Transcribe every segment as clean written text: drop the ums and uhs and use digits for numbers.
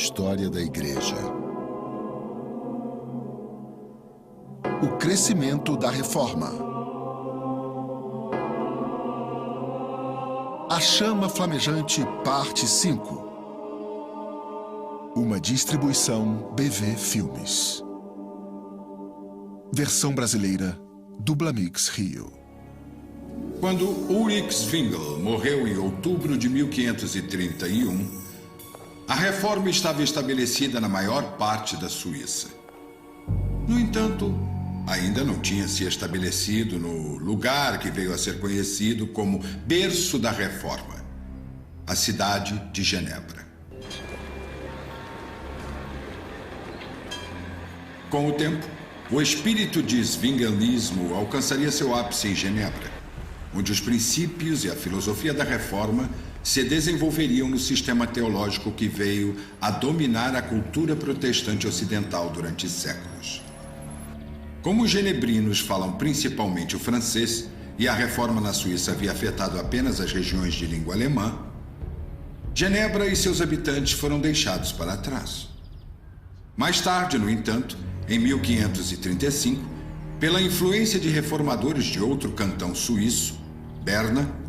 história da Igreja. O crescimento da Reforma. A Chama Flamejante, parte 5. Uma distribuição BV Filmes. Versão brasileira, Dublamix Rio. Quando Ulrich Zwingli morreu em outubro de 1531, a reforma estava estabelecida na maior parte da Suíça. No entanto, ainda não tinha se estabelecido no lugar que veio a ser conhecido como berço da reforma, a cidade de Genebra. Com o tempo, o espírito de zwinglianismo alcançaria seu ápice em Genebra, onde os princípios e a filosofia da reforma se desenvolveriam no sistema teológico que veio a dominar a cultura protestante ocidental durante séculos. Como os genebrinos falam principalmente o francês e a reforma na Suíça havia afetado apenas as regiões de língua alemã, Genebra e seus habitantes foram deixados para trás. Mais tarde, no entanto, em 1535, pela influência de reformadores de outro cantão suíço, Berna,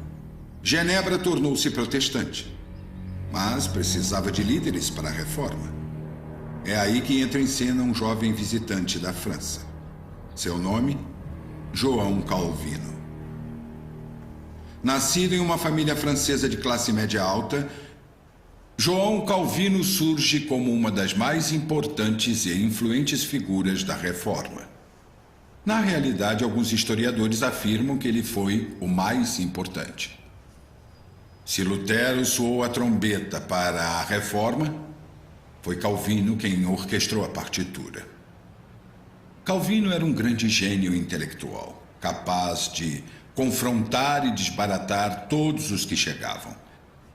Genebra tornou-se protestante, mas precisava de líderes para a reforma. É aí que entra em cena um jovem visitante da França. Seu nome, João Calvino. Nascido em uma família francesa de classe média alta, João Calvino surge como uma das mais importantes e influentes figuras da reforma. Na realidade, alguns historiadores afirmam que ele foi o mais importante. Se Lutero soou a trombeta para a reforma, foi Calvino quem orquestrou a partitura. Calvino era um grande gênio intelectual, capaz de confrontar e desbaratar todos os que chegavam.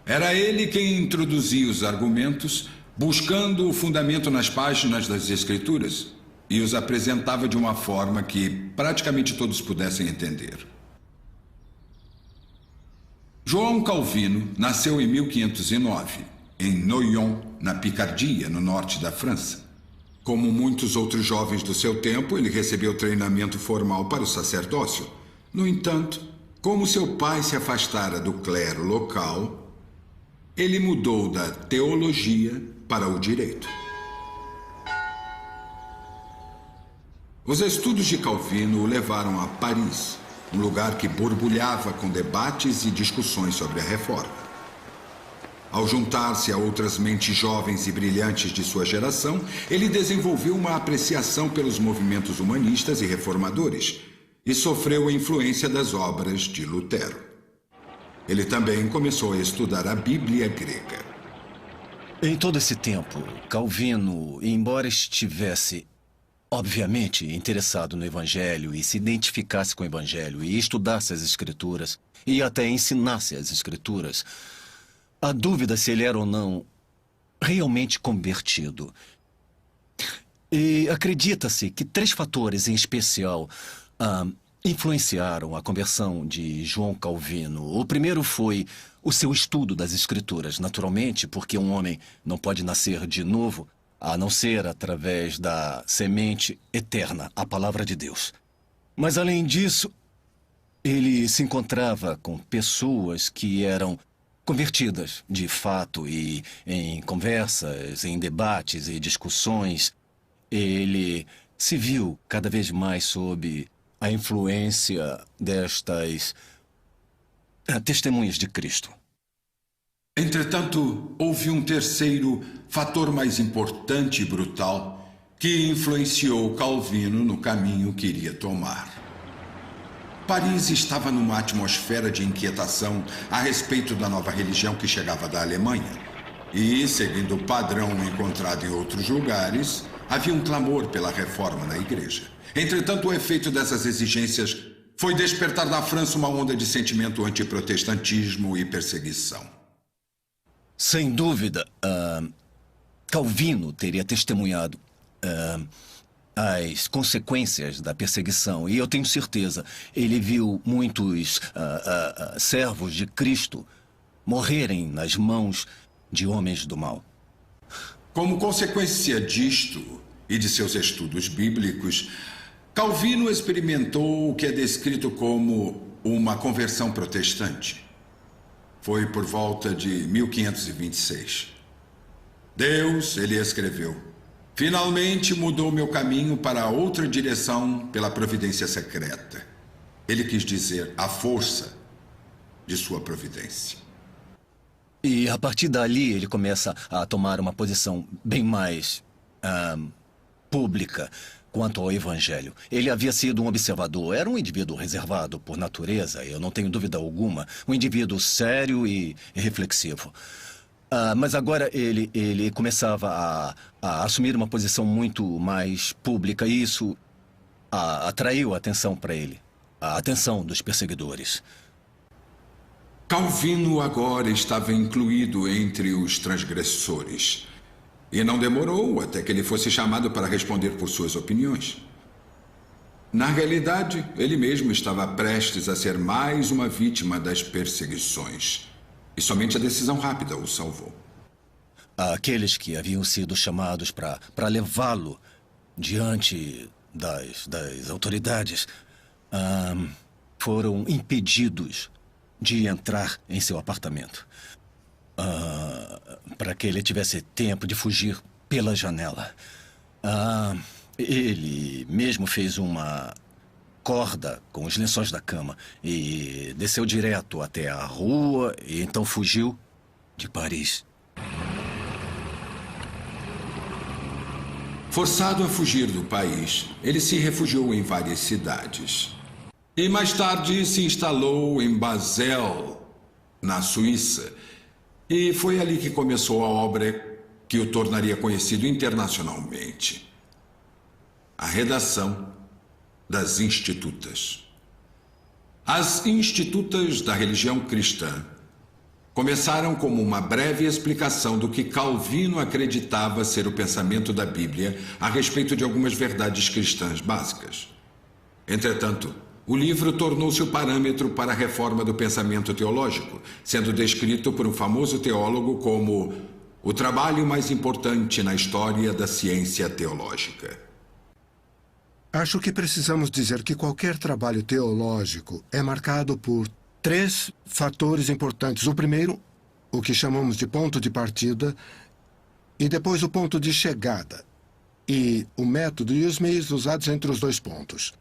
Era ele quem introduzia os argumentos, buscando o fundamento nas páginas das Escrituras, e os apresentava de uma forma que praticamente todos pudessem entender. João Calvino nasceu em 1509, em Noyon, na Picardia, no norte da França. Como muitos outros jovens do seu tempo, ele recebeu treinamento formal para o sacerdócio. No entanto, como seu pai se afastara do clero local, ele mudou da teologia para o direito. Os estudos de Calvino o levaram a Paris, um lugar que borbulhava com debates e discussões sobre a reforma. Ao juntar-se a outras mentes jovens e brilhantes de sua geração, ele desenvolveu uma apreciação pelos movimentos humanistas e reformadores e sofreu a influência das obras de Lutero. Ele também começou a estudar a Bíblia grega. Em todo esse tempo, Calvino, embora estivesse obviamente interessado no Evangelho e se identificasse com o Evangelho e estudasse as Escrituras e até ensinasse as Escrituras, a dúvida se ele era ou não realmente convertido. E acredita-se que 3 fatores em especial influenciaram a conversão de João Calvino. O primeiro foi o seu estudo das Escrituras, naturalmente, porque um homem não pode nascer de novo a não ser através da semente eterna, a palavra de Deus. Mas, além disso, ele se encontrava com pessoas que eram convertidas, de fato, e em conversas, em debates e discussões, ele se viu cada vez mais sob a influência destas testemunhas de Cristo. Entretanto, houve um terceiro fator mais importante e brutal que influenciou Calvino no caminho que iria tomar. Paris estava numa atmosfera de inquietação a respeito da nova religião que chegava da Alemanha. E, seguindo o padrão encontrado em outros lugares, havia um clamor pela reforma na igreja. Entretanto, o efeito dessas exigências foi despertar na França uma onda de sentimento antiprotestantismo e perseguição. Sem dúvida, Calvino teria testemunhado as consequências da perseguição. E eu tenho certeza, ele viu muitos servos de Cristo morrerem nas mãos de homens do mal. Como consequência disto e de seus estudos bíblicos, Calvino experimentou o que é descrito como uma conversão protestante. Foi por volta de 1526. Deus, ele escreveu, finalmente mudou meu caminho para outra direção pela providência secreta. Ele quis dizer a força de sua providência. E a partir dali ele começa a tomar uma posição bem mais pública quanto ao Evangelho. Ele havia sido um observador, era um indivíduo reservado por natureza, eu não tenho dúvida alguma, um indivíduo sério e reflexivo. Mas agora ele começava a assumir uma posição muito mais pública e isso atraiu a atenção para ele, a atenção dos perseguidores. Calvino agora estava incluído entre os transgressores. E não demorou até que ele fosse chamado para responder por suas opiniões. Na realidade, ele mesmo estava prestes a ser mais uma vítima das perseguições. E somente a decisão rápida o salvou. Aqueles que haviam sido chamados para levá-lo diante das autoridades foram impedidos de entrar em seu apartamento. Para que ele tivesse tempo de fugir pela janela. Ele mesmo fez uma corda com os lençóis da cama e desceu direto até a rua e então fugiu de Paris. Forçado a fugir do país, ele se refugiou em várias cidades. E mais tarde se instalou em Basel, na Suíça. E foi ali que começou a obra que o tornaria conhecido internacionalmente. A redação das Institutas. As Institutas da religião cristã começaram como uma breve explicação do que Calvino acreditava ser o pensamento da Bíblia a respeito de algumas verdades cristãs básicas. Entretanto, o livro tornou-se o parâmetro para a reforma do pensamento teológico, sendo descrito por um famoso teólogo como o trabalho mais importante na história da ciência teológica. Acho que precisamos dizer que qualquer trabalho teológico é marcado por 3 fatores importantes. O primeiro, o que chamamos de ponto de partida, e depois o ponto de chegada, e o método e os meios usados entre os 2 pontos.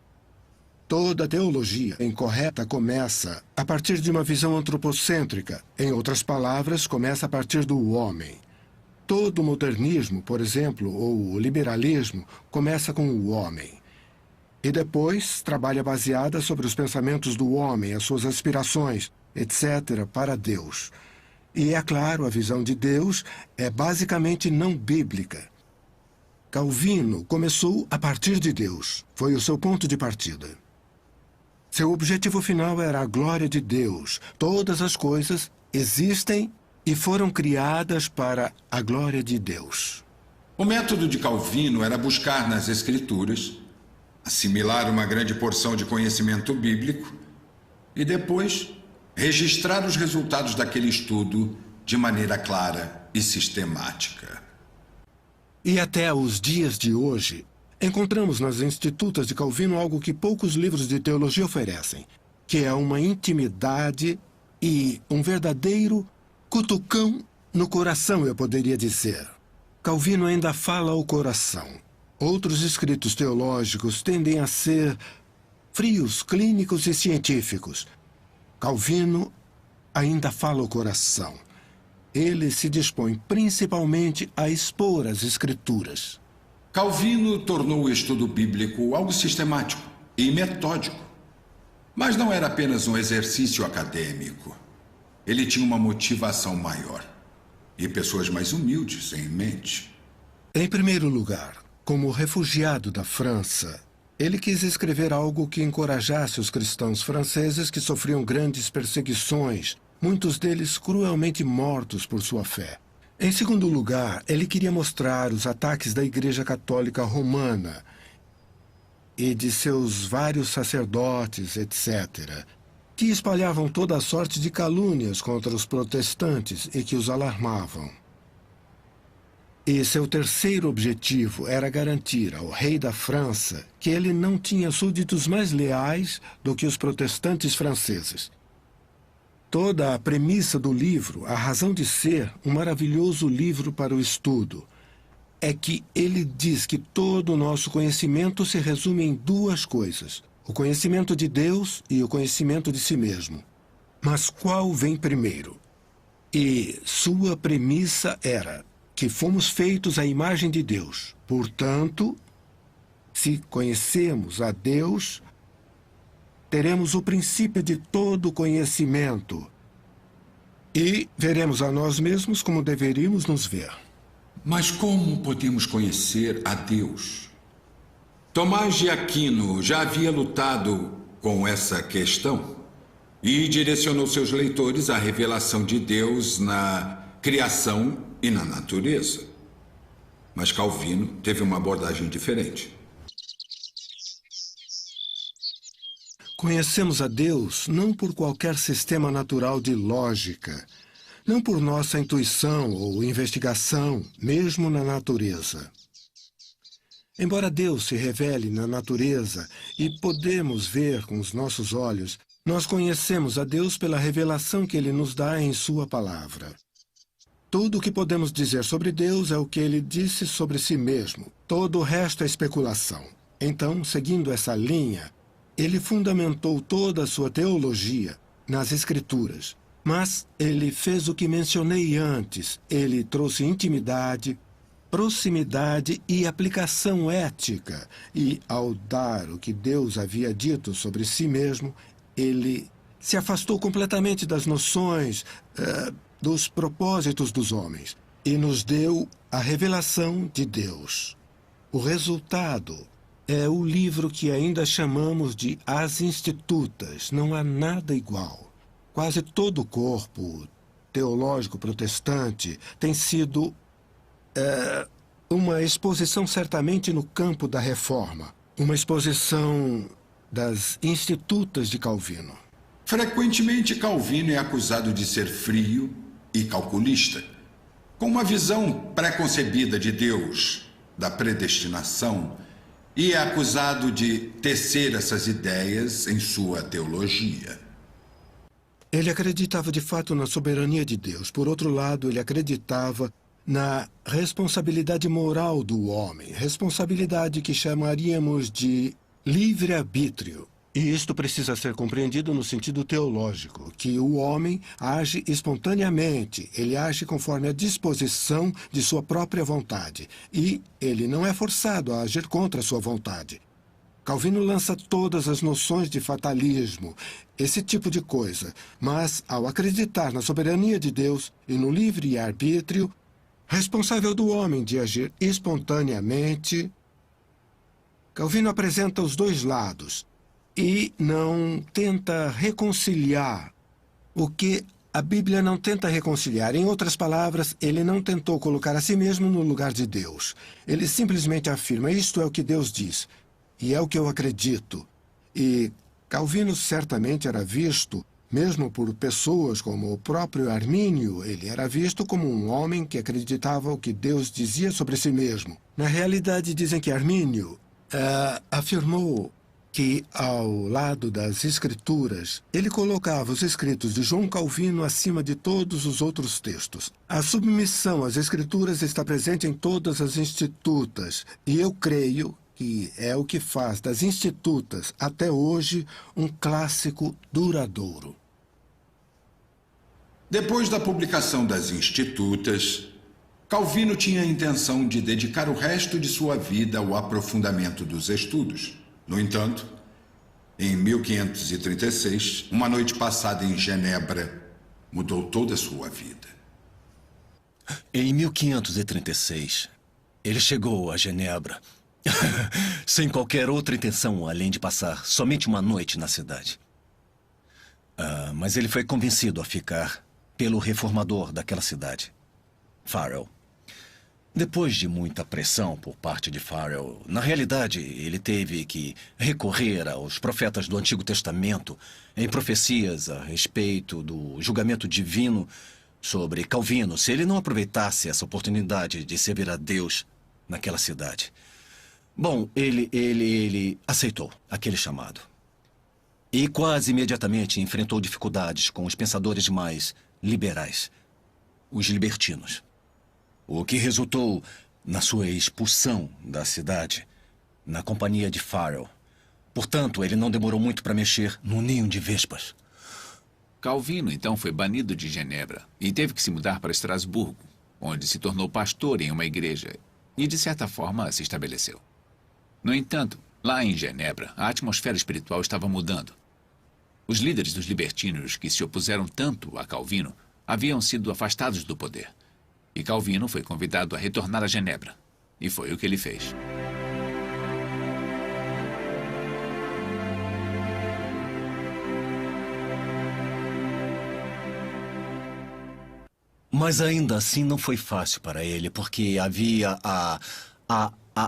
Toda teologia incorreta começa a partir de uma visão antropocêntrica. Em outras palavras, começa a partir do homem. Todo o modernismo, por exemplo, ou o liberalismo, começa com o homem. E depois trabalha baseada sobre os pensamentos do homem, as suas aspirações, etc., para Deus. E, é claro, a visão de Deus é basicamente não bíblica. Calvino começou a partir de Deus. Foi o seu ponto de partida. Seu objetivo final era a glória de Deus. Todas as coisas existem e foram criadas para a glória de Deus. O método de Calvino era buscar nas Escrituras, assimilar uma grande porção de conhecimento bíblico e depois registrar os resultados daquele estudo de maneira clara e sistemática. E até os dias de hoje, encontramos nas Institutas de Calvino algo que poucos livros de teologia oferecem, que é uma intimidade e um verdadeiro cutucão no coração, eu poderia dizer. Calvino ainda fala ao coração. Outros escritos teológicos tendem a ser frios, clínicos e científicos. Calvino ainda fala ao coração. Ele se dispõe principalmente a expor as Escrituras. Calvino tornou o estudo bíblico algo sistemático e metódico. Mas não era apenas um exercício acadêmico. Ele tinha uma motivação maior e pessoas mais humildes em mente. Em primeiro lugar, como refugiado da França, ele quis escrever algo que encorajasse os cristãos franceses que sofriam grandes perseguições, muitos deles cruelmente mortos por sua fé. Em segundo lugar, ele queria mostrar os ataques da Igreja Católica Romana e de seus vários sacerdotes, etc., que espalhavam toda a sorte de calúnias contra os protestantes e que os alarmavam. E seu terceiro objetivo era garantir ao rei da França que ele não tinha súditos mais leais do que os protestantes franceses. Toda a premissa do livro, a razão de ser um maravilhoso livro para o estudo, é que ele diz que todo o nosso conhecimento se resume em duas coisas: o conhecimento de Deus e o conhecimento de si mesmo. Mas qual vem primeiro? E sua premissa era que fomos feitos à imagem de Deus. Portanto, se conhecemos a Deus, teremos o princípio de todo conhecimento e veremos a nós mesmos como deveríamos nos ver. Mas como podemos conhecer a Deus? Tomás de Aquino já havia lutado com essa questão e direcionou seus leitores à revelação de Deus na criação e na natureza. Mas Calvino teve uma abordagem diferente. Conhecemos a Deus não por qualquer sistema natural de lógica, não por nossa intuição ou investigação, mesmo na natureza. Embora Deus se revele na natureza e podemos ver com os nossos olhos, nós conhecemos a Deus pela revelação que Ele nos dá em Sua palavra. Tudo o que podemos dizer sobre Deus é o que Ele disse sobre si mesmo. Todo o resto é especulação. Então, seguindo essa linha, Ele fundamentou toda a sua teologia nas Escrituras. Mas Ele fez o que mencionei antes. Ele trouxe intimidade, proximidade e aplicação ética. E, ao dar o que Deus havia dito sobre si mesmo, Ele se afastou completamente das noções, dos propósitos dos homens e nos deu a revelação de Deus. O resultado é o livro que ainda chamamos de As Institutas. Não há nada igual. Quase todo o corpo teológico protestante tem sido uma exposição certamente no campo da reforma, uma exposição das Institutas de Calvino. Frequentemente, Calvino é acusado de ser frio e calculista, com uma visão pré-concebida de Deus, da predestinação, e é acusado de tecer essas ideias em sua teologia. Ele acreditava de fato na soberania de Deus. Por outro lado, ele acreditava na responsabilidade moral do homem, responsabilidade que chamaríamos de livre-arbítrio. E isto precisa ser compreendido no sentido teológico, que o homem age espontaneamente, ele age conforme a disposição de sua própria vontade, e ele não é forçado a agir contra a sua vontade. Calvino lança todas as noções de fatalismo, esse tipo de coisa, mas ao acreditar na soberania de Deus e no livre-arbítrio, responsável do homem de agir espontaneamente, Calvino apresenta os dois lados e não tenta reconciliar o que a Bíblia não tenta reconciliar. Em outras palavras, ele não tentou colocar a si mesmo no lugar de Deus. Ele simplesmente afirma: isto é o que Deus diz, e é o que eu acredito. E Calvino certamente era visto, mesmo por pessoas como o próprio Armínio, ele era visto como um homem que acreditava o que Deus dizia sobre si mesmo. Na realidade, dizem que Armínio afirmou que, ao lado das Escrituras, ele colocava os escritos de João Calvino acima de todos os outros textos. A submissão às Escrituras está presente em todas as Institutas, e eu creio que é o que faz das Institutas, até hoje, um clássico duradouro. Depois da publicação das Institutas, Calvino tinha a intenção de dedicar o resto de sua vida ao aprofundamento dos estudos. No entanto, em 1536, uma noite passada em Genebra mudou toda a sua vida. Em 1536, ele chegou a Genebra sem qualquer outra intenção além de passar somente uma noite na cidade. Mas ele foi convencido a ficar pelo reformador daquela cidade, Farel. Depois de muita pressão por parte de Farel, na realidade, ele teve que recorrer aos profetas do Antigo Testamento em profecias a respeito do julgamento divino sobre Calvino se ele não aproveitasse essa oportunidade de servir a Deus naquela cidade. Bom, ele aceitou aquele chamado. E quase imediatamente enfrentou dificuldades com os pensadores mais liberais, os libertinos. O que resultou na sua expulsão da cidade, na companhia de Farel. Portanto, ele não demorou muito para mexer no ninho de vespas. Calvino, então, foi banido de Genebra e teve que se mudar para Estrasburgo, onde se tornou pastor em uma igreja e, de certa forma, se estabeleceu. No entanto, lá em Genebra, a atmosfera espiritual estava mudando. Os líderes dos libertinos que se opuseram tanto a Calvino haviam sido afastados do poder. E Calvino foi convidado a retornar a Genebra. E foi o que ele fez. Mas ainda assim não foi fácil para ele, porque havia a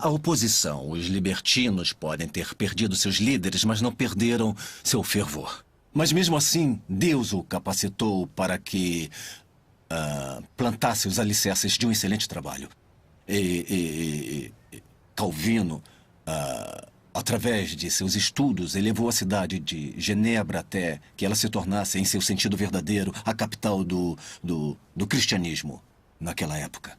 oposição. Os libertinos podem ter perdido seus líderes, mas não perderam seu fervor. Mas mesmo assim, Deus o capacitou para que plantasse os alicerces de um excelente trabalho. Calvino, através de seus estudos, elevou a cidade de Genebra até que ela se tornasse, em seu sentido verdadeiro, a capital do cristianismo naquela época.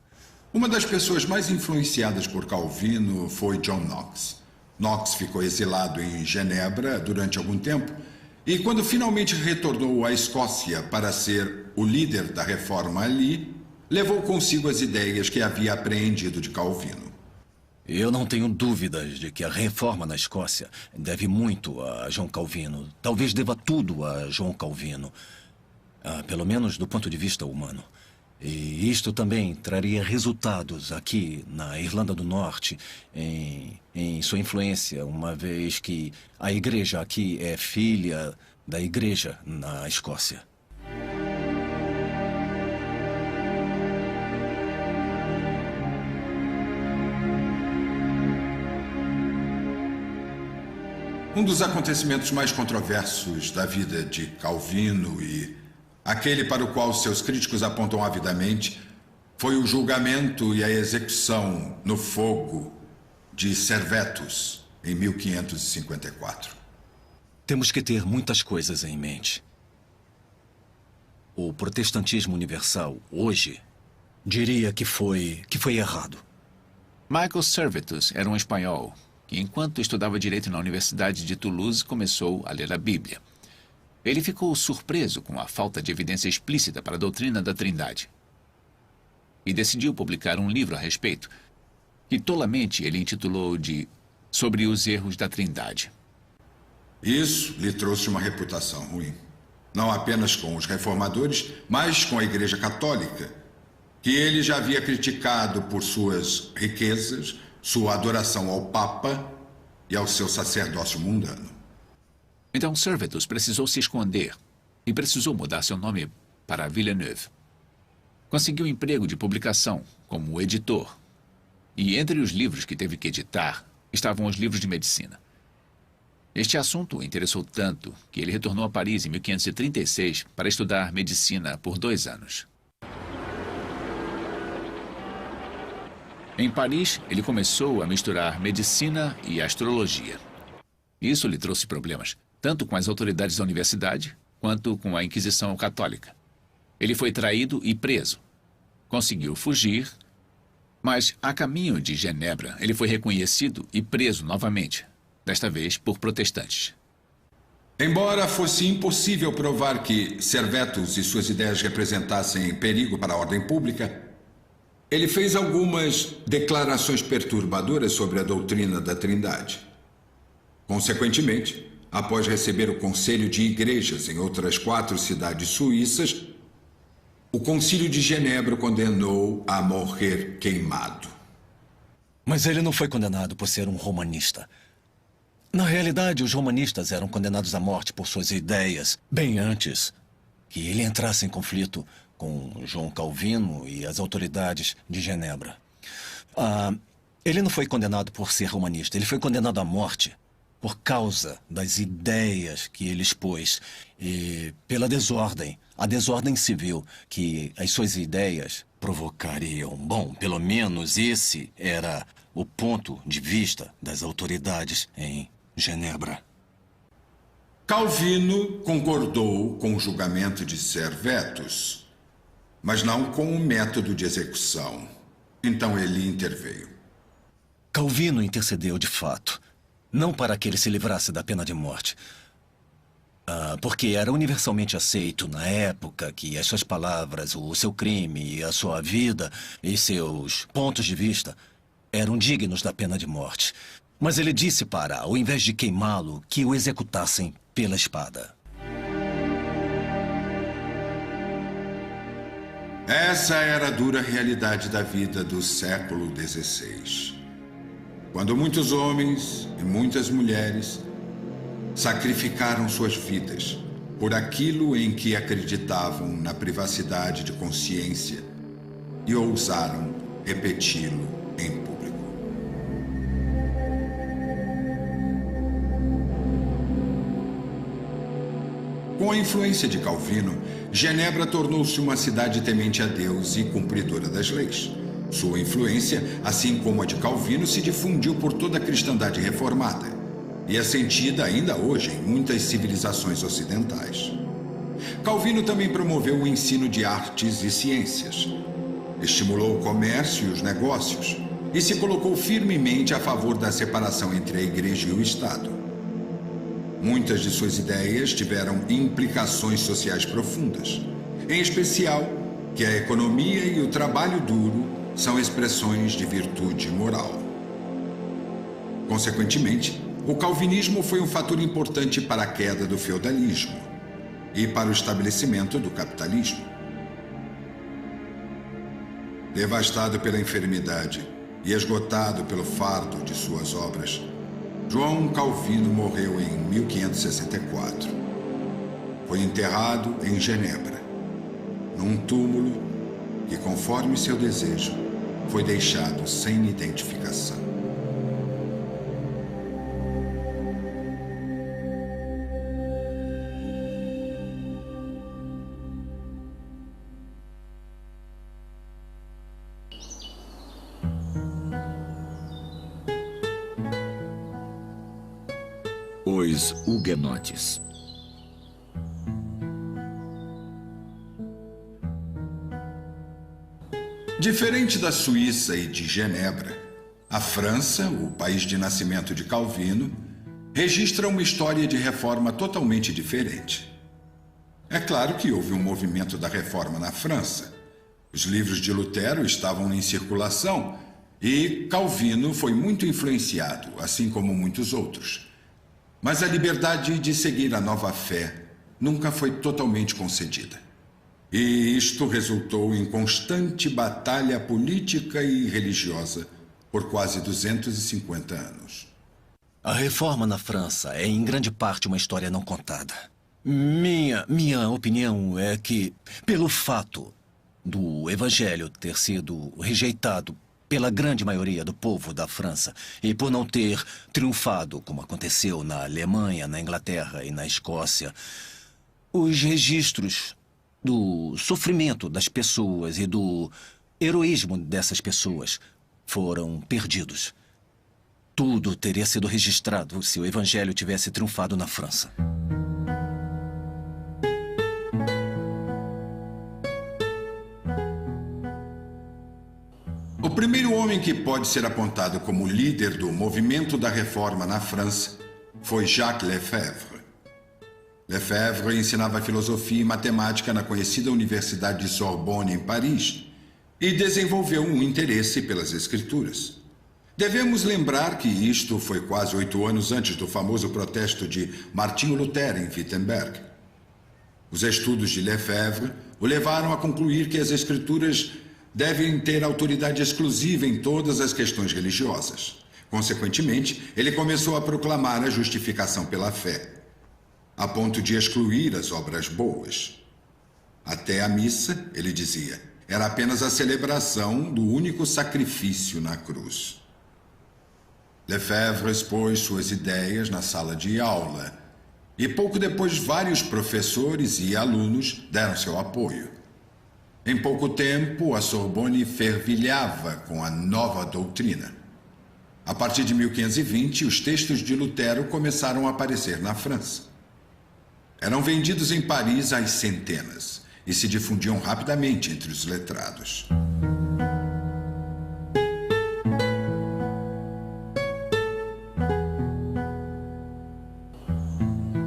Uma das pessoas mais influenciadas por Calvino foi John Knox. Knox ficou exilado em Genebra durante algum tempo e, quando finalmente retornou à Escócia para ser o líder da reforma ali, levou consigo as ideias que havia apreendido de Calvino. Eu não tenho dúvidas de que a reforma na Escócia deve muito a João Calvino. Talvez deva tudo a João Calvino, pelo menos do ponto de vista humano. E isto também traria resultados aqui na Irlanda do Norte, em sua influência, uma vez que a igreja aqui é filha da igreja na Escócia. Um dos acontecimentos mais controversos da vida de Calvino e aquele para o qual seus críticos apontam avidamente foi o julgamento e a execução no fogo de Servetus em 1554. Temos que ter muitas coisas em mente. O protestantismo universal, hoje, diria que foi errado. Michael Servetus era um espanhol que, enquanto estudava direito na Universidade de Toulouse, começou a ler a Bíblia. Ele ficou surpreso com a falta de evidência explícita para a doutrina da Trindade e decidiu publicar um livro a respeito, que tolamente ele intitulou de Sobre os Erros da Trindade. Isso lhe trouxe uma reputação ruim, não apenas com os reformadores, mas com a Igreja Católica, que ele já havia criticado por suas riquezas, sua adoração ao Papa e ao seu sacerdócio mundano. Então Servetus precisou se esconder e precisou mudar seu nome para Villeneuve. Conseguiu emprego de publicação como editor. E entre os livros que teve que editar estavam os livros de medicina. Este assunto o interessou tanto que ele retornou a Paris em 1536 para estudar medicina por 2 anos. Em Paris, ele começou a misturar medicina e astrologia. Isso lhe trouxe problemas, tanto com as autoridades da universidade, quanto com a Inquisição Católica. Ele foi traído e preso. Conseguiu fugir, mas a caminho de Genebra, ele foi reconhecido e preso novamente, desta vez por protestantes. Embora fosse impossível provar que Servetus e suas ideias representassem perigo para a ordem pública, ele fez algumas declarações perturbadoras sobre a doutrina da Trindade. Consequentemente, após receber o conselho de igrejas em outras 4 cidades suíças, o Concílio de Genebra o condenou a morrer queimado. Mas ele não foi condenado por ser um romanista. Na realidade, os romanistas eram condenados à morte por suas ideias, bem antes que ele entrasse em conflito com João Calvino e as autoridades de Genebra. Ele não foi condenado por ser romanista, ele foi condenado à morte por causa das ideias que ele expôs e pela desordem, a desordem civil que as suas ideias provocariam. Bom, pelo menos esse era o ponto de vista das autoridades em Genebra. Calvino concordou com o julgamento de Servetus, mas não com o método de execução. Então ele interveio. Calvino intercedeu de fato, não para que ele se livrasse da pena de morte, porque era universalmente aceito na época que as suas palavras, o seu crime, a sua vida e seus pontos de vista eram dignos da pena de morte. Mas ele disse para, ao invés de queimá-lo, que o executassem pela espada. Essa era a dura realidade da vida do século XVI. Quando muitos homens e muitas mulheres sacrificaram suas vidas por aquilo em que acreditavam na privacidade de consciência e ousaram repeti-lo em público. Com a influência de Calvino, Genebra tornou-se uma cidade temente a Deus e cumpridora das leis. Sua influência, assim como a de Calvino, se difundiu por toda a cristandade reformada e é sentida ainda hoje em muitas civilizações ocidentais. Calvino também promoveu o ensino de artes e ciências, estimulou o comércio e os negócios e se colocou firmemente a favor da separação entre a Igreja e o Estado. Muitas de suas ideias tiveram implicações sociais profundas, em especial que a economia e o trabalho duro são expressões de virtude moral. Consequentemente, o calvinismo foi um fator importante para a queda do feudalismo e para o estabelecimento do capitalismo. Devastado pela enfermidade e esgotado pelo fardo de suas obras, João Calvino morreu em 1564. Foi enterrado em Genebra, num túmulo que, conforme seu desejo, foi deixado sem identificação. Os huguenotes. Diferente da Suíça e de Genebra, a França, o país de nascimento de Calvino, registra uma história de reforma totalmente diferente. É claro que houve um movimento da reforma na França. Os livros de Lutero estavam em circulação e Calvino foi muito influenciado, assim como muitos outros. Mas a liberdade de seguir a nova fé nunca foi totalmente concedida. E isto resultou em constante batalha política e religiosa por quase 250 anos. A reforma na França é em grande parte uma história não contada. Minha opinião é que, pelo fato do Evangelho ter sido rejeitado pela grande maioria do povo da França e por não ter triunfado, como aconteceu na Alemanha, na Inglaterra e na Escócia, os registros do sofrimento das pessoas e do heroísmo dessas pessoas foram perdidos. Tudo teria sido registrado se o Evangelho tivesse triunfado na França. O primeiro homem que pode ser apontado como líder do movimento da reforma na França foi Jacques Lefebvre. Lefebvre ensinava filosofia e matemática na conhecida Universidade de Sorbonne, em Paris, e desenvolveu um interesse pelas escrituras. Devemos lembrar que isto foi quase 8 anos antes do famoso protesto de Martinho Lutero em Wittenberg. Os estudos de Lefebvre o levaram a concluir que as escrituras devem ter autoridade exclusiva em todas as questões religiosas. Consequentemente, ele começou a proclamar a justificação pela fé, a ponto de excluir as obras boas. Até a missa, ele dizia, era apenas a celebração do único sacrifício na cruz. Lefebvre expôs suas ideias na sala de aula e pouco depois vários professores e alunos deram seu apoio. Em pouco tempo, a Sorbonne fervilhava com a nova doutrina. A partir de 1520, os textos de Lutero começaram a aparecer na França. Eram vendidos em Paris às centenas e se difundiam rapidamente entre os letrados.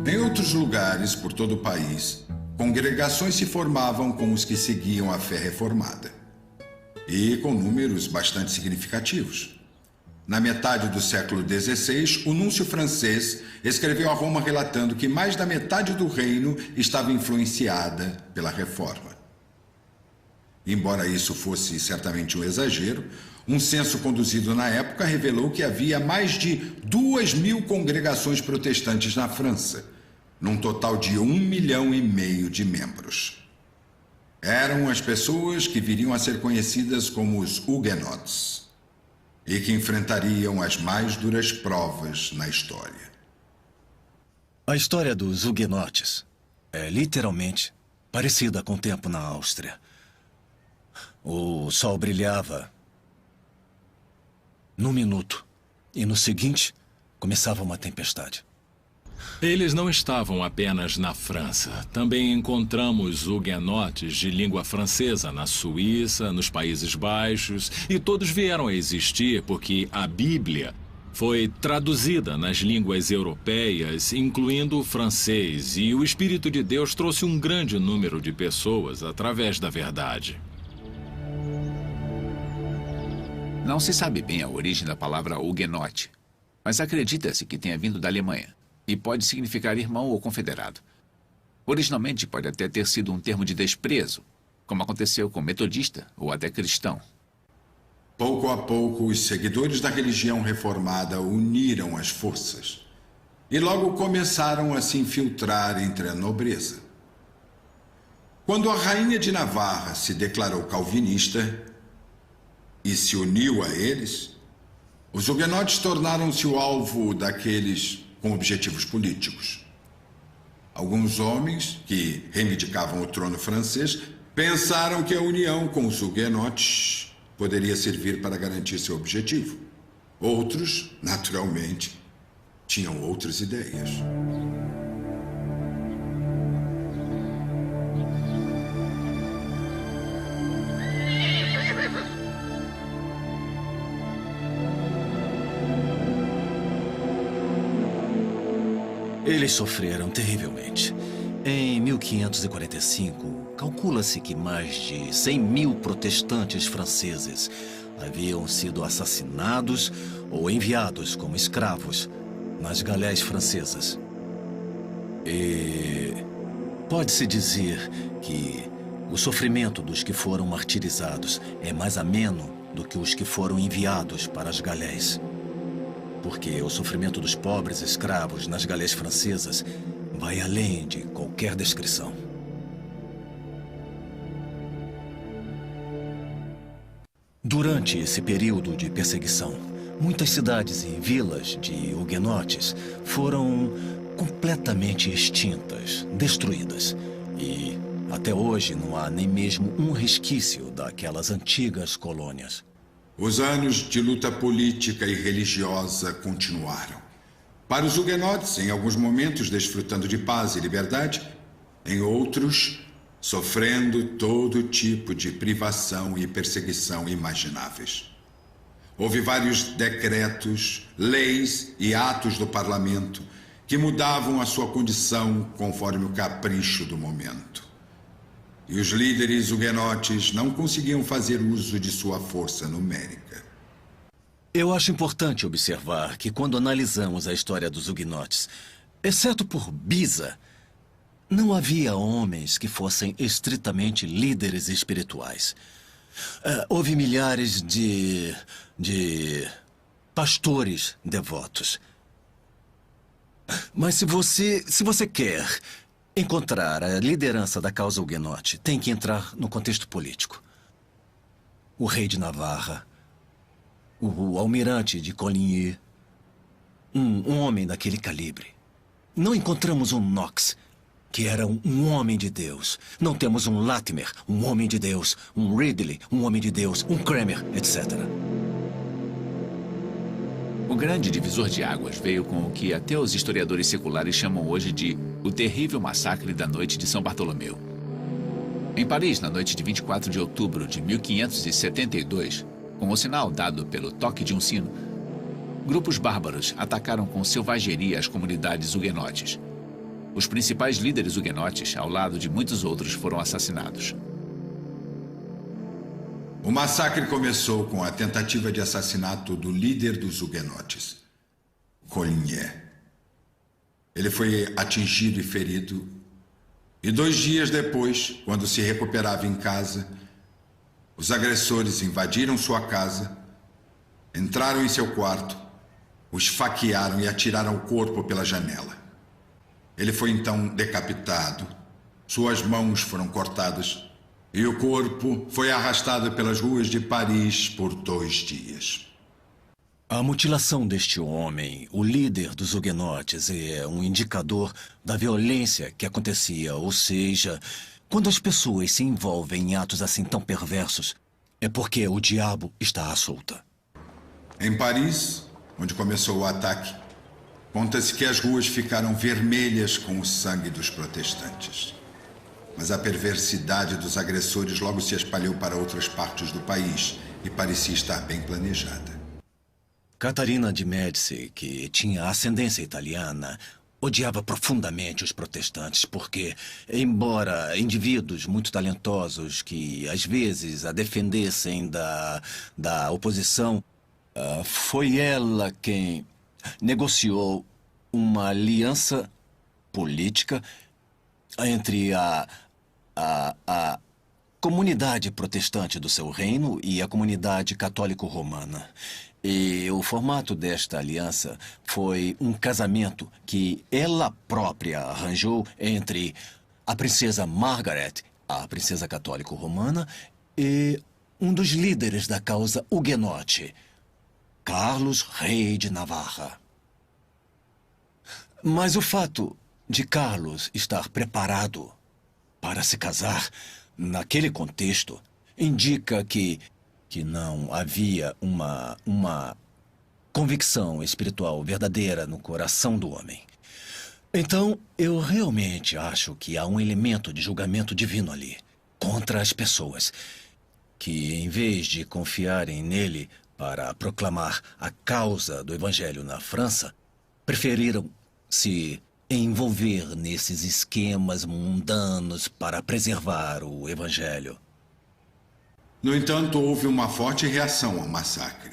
Em outros lugares por todo o país, congregações se formavam com os que seguiam a fé reformada, e com números bastante significativos. Na metade do século XVI, o núncio francês escreveu a Roma relatando que mais da metade do reino estava influenciada pela reforma. Embora isso fosse certamente um exagero, um censo conduzido na época revelou que havia mais de 2.000 congregações protestantes na França, num total de 1,5 milhão de membros. Eram as pessoas que viriam a ser conhecidas como os Huguenots e que enfrentariam as mais duras provas na história. A história dos Huguenotes é literalmente parecida com o tempo na Áustria. O sol brilhava num minuto e no seguinte começava uma tempestade. Eles não estavam apenas na França. Também encontramos huguenotes de língua francesa na Suíça, nos Países Baixos, e todos vieram a existir porque a Bíblia foi traduzida nas línguas europeias, incluindo o francês, e o Espírito de Deus trouxe um grande número de pessoas através da verdade. Não se sabe bem a origem da palavra huguenote, mas acredita-se que tenha vindo da Alemanha e pode significar irmão ou confederado. Originalmente pode até ter sido um termo de desprezo, como aconteceu com metodista ou até cristão. Pouco a pouco, os seguidores da religião reformada uniram as forças e logo começaram a se infiltrar entre a nobreza. Quando a rainha de Navarra se declarou calvinista e se uniu a eles, os huguenotes tornaram-se o alvo daqueles com objetivos políticos. Alguns homens que reivindicavam o trono francês pensaram que a união com os huguenotes poderia servir para garantir seu objetivo. Outros, naturalmente, tinham outras ideias. Eles sofreram terrivelmente. Em 1545, calcula-se que mais de 100.000 protestantes franceses haviam sido assassinados ou enviados como escravos nas galés francesas. E pode-se dizer que o sofrimento dos que foram martirizados é mais ameno do que os que foram enviados para as galés. Porque o sofrimento dos pobres escravos nas galés francesas vai além de qualquer descrição. Durante esse período de perseguição, muitas cidades e vilas de huguenotes foram completamente extintas, destruídas. E até hoje não há nem mesmo um resquício daquelas antigas colônias. Os anos de luta política e religiosa continuaram. Para os huguenotes, em alguns momentos desfrutando de paz e liberdade, em outros, sofrendo todo tipo de privação e perseguição imagináveis. Houve vários decretos, leis e atos do parlamento que mudavam a sua condição conforme o capricho do momento. E os líderes huguenotes não conseguiam fazer uso de sua força numérica. Eu acho importante observar que quando analisamos a história dos huguenotes, exceto por Beza, não havia homens que fossem estritamente líderes espirituais. Houve milhares de pastores devotos. Mas se você quer encontrar a liderança da causa huguenote, tem que entrar no contexto político. O rei de Navarra, o almirante de Coligny, um homem daquele calibre. Não encontramos um Knox, que era um homem de Deus. Não temos um Latimer, um homem de Deus. Um Ridley, um homem de Deus. Um Kramer, etc. O grande divisor de águas veio com o que até os historiadores seculares chamam hoje de o terrível massacre da noite de São Bartolomeu. Em Paris, na noite de 24 de outubro de 1572, com o sinal dado pelo toque de um sino, grupos bárbaros atacaram com selvageria as comunidades huguenotes. Os principais líderes huguenotes, ao lado de muitos outros, foram assassinados. O massacre começou com a tentativa de assassinato do líder dos huguenotes, Coligny. Ele foi atingido e ferido, e 2 dias depois, quando se recuperava em casa, os agressores invadiram sua casa, entraram em seu quarto, o esfaquearam e atiraram o corpo pela janela. Ele foi então decapitado, suas mãos foram cortadas e o corpo foi arrastado pelas ruas de Paris por 2 dias. A mutilação deste homem, o líder dos huguenotes, é um indicador da violência que acontecia. Ou seja, quando as pessoas se envolvem em atos assim tão perversos, é porque o diabo está à solta. Em Paris, onde começou o ataque, conta-se que as ruas ficaram vermelhas com o sangue dos protestantes. Mas a perversidade dos agressores logo se espalhou para outras partes do país e parecia estar bem planejada. Catarina de Médici, que tinha ascendência italiana, odiava profundamente os protestantes porque, embora indivíduos muito talentosos que às vezes a defendessem da oposição, foi ela quem negociou uma aliança política entre a comunidade protestante do seu reino e a comunidade católico-romana. E o formato desta aliança foi um casamento que ela própria arranjou entre a princesa Margaret, a princesa católico-romana, e um dos líderes da causa huguenote, Carlos, rei de Navarra. Mas o fato de Carlos estar preparado para se casar naquele contexto indica que não havia uma convicção espiritual verdadeira no coração do homem. Então, eu realmente acho que há um elemento de julgamento divino ali, contra as pessoas, que em vez de confiarem nele para proclamar a causa do evangelho na França, preferiram se envolver nesses esquemas mundanos para preservar o evangelho. No entanto, houve uma forte reação ao massacre.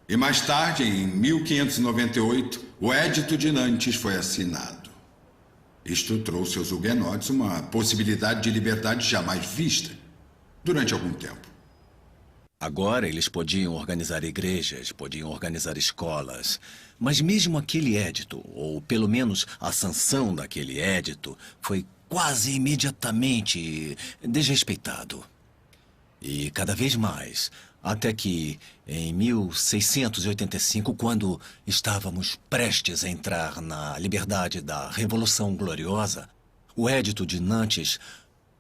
E mais tarde, em 1598, o Edito de Nantes foi assinado. Isto trouxe aos huguenotes uma possibilidade de liberdade jamais vista durante algum tempo. Agora eles podiam organizar igrejas, podiam organizar escolas, mas mesmo aquele édito, ou pelo menos a sanção daquele édito, foi quase imediatamente desrespeitado. E cada vez mais, até que em 1685, quando estávamos prestes a entrar na liberdade da Revolução Gloriosa, o Edito de Nantes